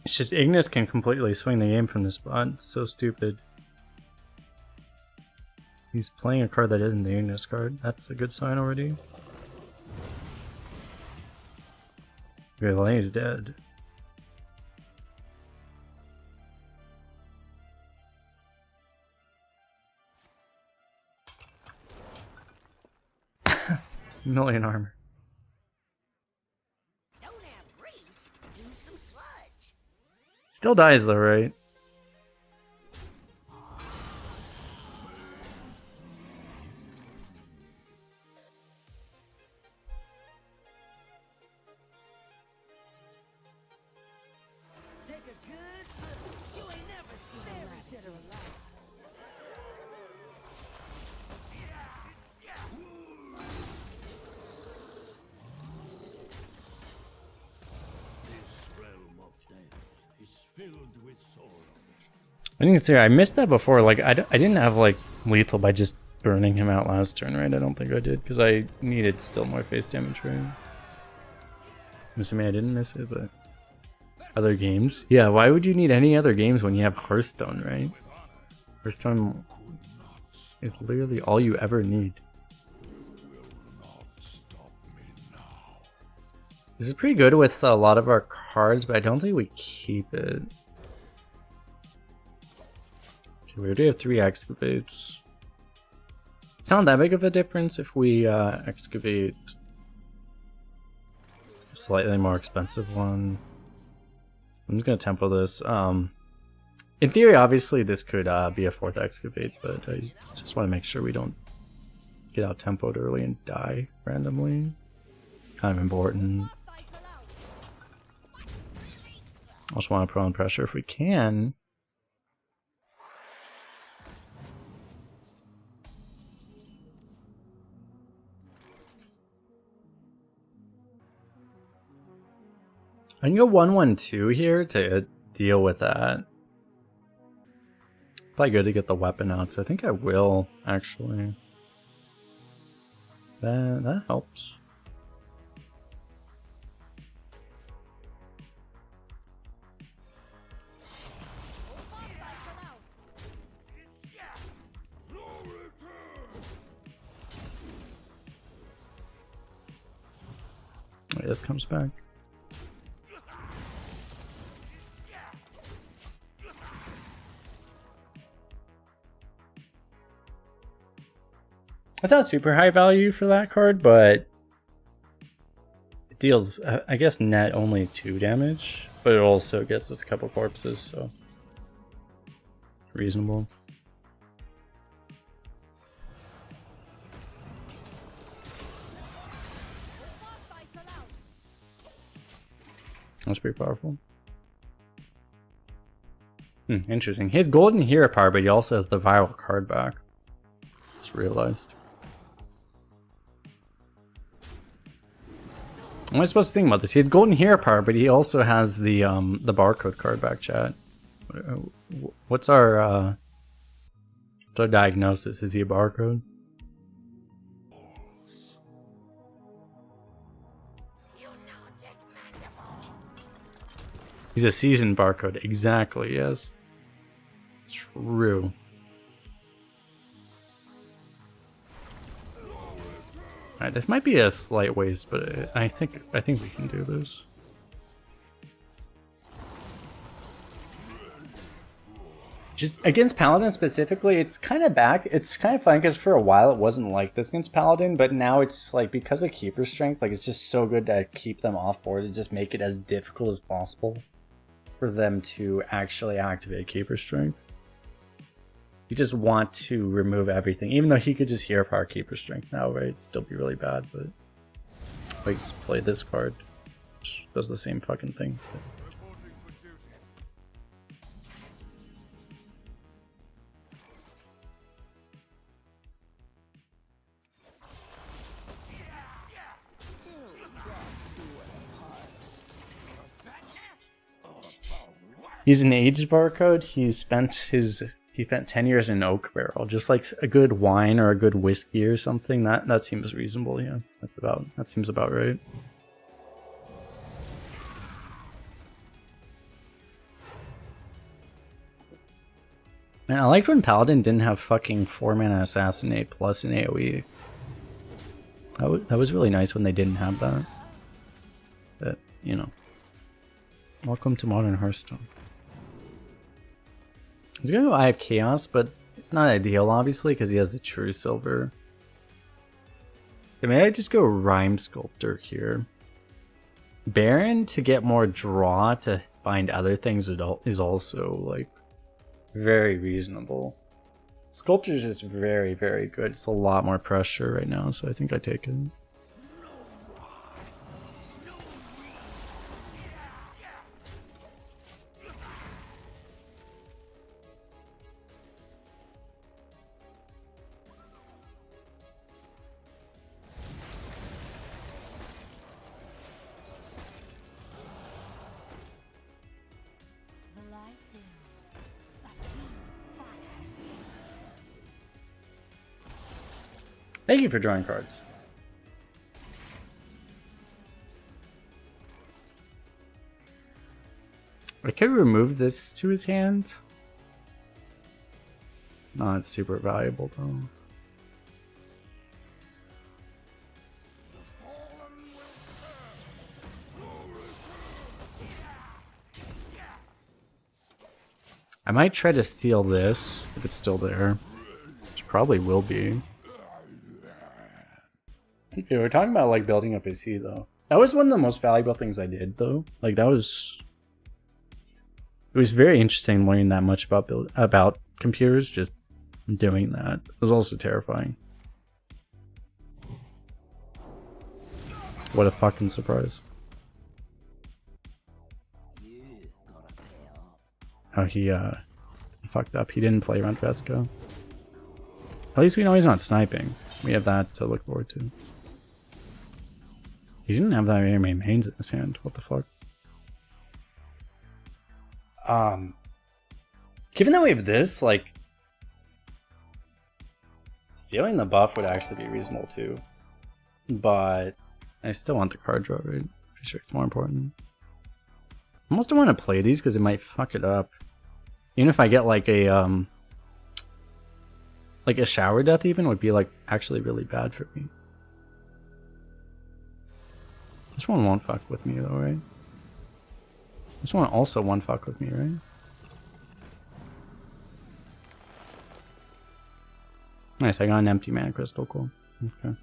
It's just Ignis can completely swing the game from this spot. It's so stupid. He's playing a card that isn't the Ignis card. That's a good sign already. Okay, well, he's dead. Million armor. Still dies though, right? Take a good look. You ain't never seen very dead or alive. This realm of death is filled with sorrow. I think it's here. I missed that before. Like, I didn't have, like, lethal by just burning him out last turn, right? I don't think I did, because I needed still more face damage, right? I'm assuming I didn't miss it, but... Other games? Yeah, why would you need any other games when you have Hearthstone, right? Hearthstone is literally all you ever need. This is pretty good with a lot of our cards, but I don't think we keep it. Okay, we already have 3 excavates. It's not that big of a difference if we excavate a slightly more expensive one. I'm just gonna tempo this. In theory, obviously, this could be a 4th excavate, but I just want to make sure we don't get out tempoed early and die randomly. Kind of important. I just want to put on pressure if we can. I can go 1-1-2 here to deal with that. Probably good to get the weapon out, so I think I will, actually. That helps. Wait, this comes back. That's not super high value for that card, but it deals, I guess, net only 2 damage, but it also gets us a couple corpses, so reasonable. That's pretty powerful. Interesting. He has golden hero power, but he also has the viral card back. Just realized. What am I supposed to think about this? He has golden hero power, but he also has the barcode card back, chat. What's our diagnosis? Is he a barcode? He's a seasoned barcode. Exactly, yes. True. Alright, this might be a slight waste, but I think we can do this. Just against Paladin specifically, it's kind of back. It's kind of fun because for a while it wasn't like this against Paladin, but now it's like because of Keeper Strength, like it's just so good to keep them off board and just make it as difficult as possible for them to actually activate Keeper Strength. You just want to remove everything, even though he could just hero power Keeper Strength now, right? It'd still be really bad, but like play this card, which does the same fucking thing. He's an aged barcode. He spent 10 years in oak barrel, just like a good wine or a good whiskey or something. That seems reasonable. Yeah, that seems about right. Man, I liked when Paladin didn't have fucking 4-mana assassinate plus an AoE. That was really nice when they didn't have that. But you know, welcome to modern Hearthstone. He's gonna go Eye of Chaos, but it's not ideal, obviously, because he has the True Silver. Okay, maybe I just go Rhyme Sculptor here. Baron to get more draw to find other things is also, like, very reasonable. Sculptor's just very, very good. It's a lot more pressure right now, so I think I take it. Thank you for drawing cards. I could remove this to his hand. Not super valuable though. I might try to steal this if it's still there. Which probably will be. Okay, we're talking about like building up AC though. That was one of the most valuable things I did though. Like that was, it was very interesting learning that much about computers. Just doing that. It was also terrifying. What a fucking surprise. Oh, he fucked up. He didn't play around Vesco. At least we know he's not sniping. We have that to look forward to. He didn't have that very many mains in his hand. What the fuck? Given that we have this, like, stealing the buff would actually be reasonable too. But I still want the card draw, right? Pretty sure it's more important. I almost don't want to play these because it might fuck it up. Even if I get like a shower death even would be like actually really bad for me. This one won't fuck with me though, right? This one also won't fuck with me, right? Nice, I got an empty mana crystal, cool. Okay.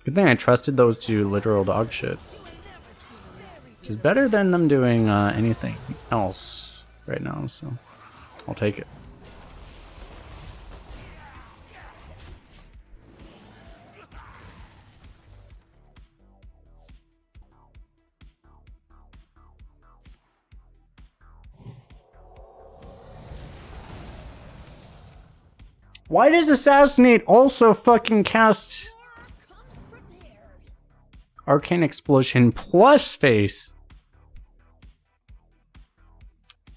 Good thing I trusted those two literal dog shit. Which is better than them doing anything else right now, so I'll take it. Why does Assassinate also fucking cast Arcane Explosion plus Space?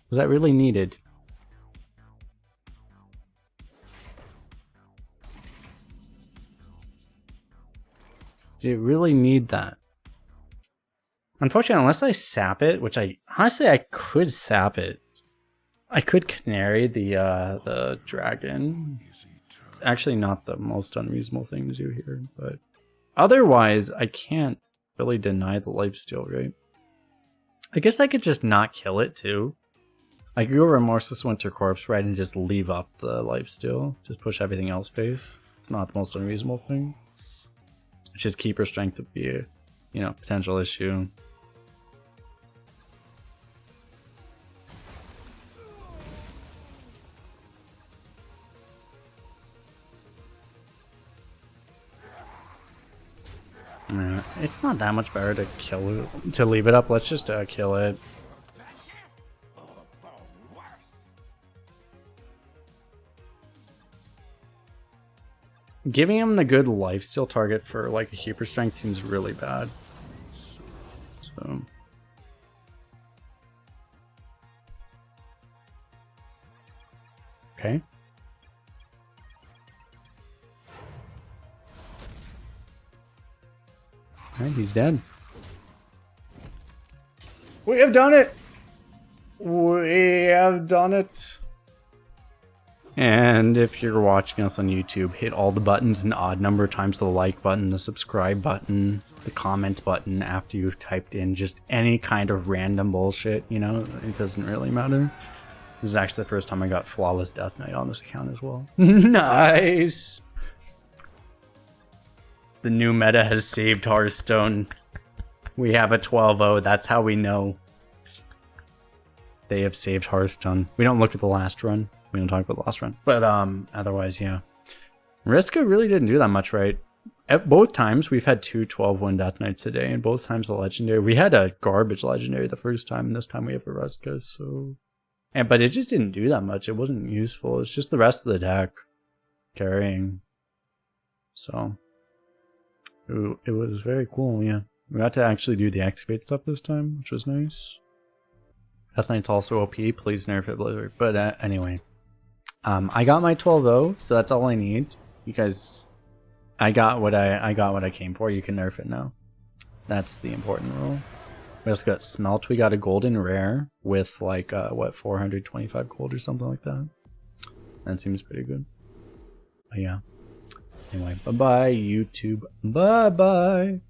Was that really needed? Did it really need that? Unfortunately, unless I sap it, which I honestly I could sap it. I could Canary the dragon. It's actually not the most unreasonable thing to do here, but otherwise I can't really deny the lifesteal, right? I guess I could just not kill it too. I could go Remorseless Winter Corpse, right, and just leave up the lifesteal. Just push everything else face. It's not the most unreasonable thing. It's just Keeper Strength would be a, you know, potential issue. It's not that much better to kill it, to leave it up. Let's just kill it. Giving him the good lifesteal target for like a Keeper Strength seems really bad. So okay. Alright, he's dead. We have done it! We have done it! And if you're watching us on YouTube, hit all the buttons an odd number of times: the like button, the subscribe button, the comment button after you've typed in just any kind of random bullshit, you know? It doesn't really matter. This is actually the first time I got Flawless Death Knight on this account as well. Nice! The new meta has saved Hearthstone. We have a 12-0. That's how we know they have saved Hearthstone. We don't look at the last run. We don't talk about the last run. But otherwise, yeah. Riska really didn't do that much, right? At both times, we've had two 12-1 Death Knights today, and both times the legendary. We had a garbage legendary the first time, and this time we have a Riska, so... but it just didn't do that much. It wasn't useful. It's just the rest of the deck carrying. So... it was very cool, yeah. We got to actually do the excavate stuff this time, which was nice. Death Knight's also OP, please nerf it, Blizzard. But anyway. I got my 12-0, so that's all I need. You guys I got what I came for. You can nerf it now. That's the important rule. We also got Smelt. We got a golden rare with like what 425 gold or something like that. That seems pretty good. But yeah. Anyway, bye bye YouTube. Bye bye.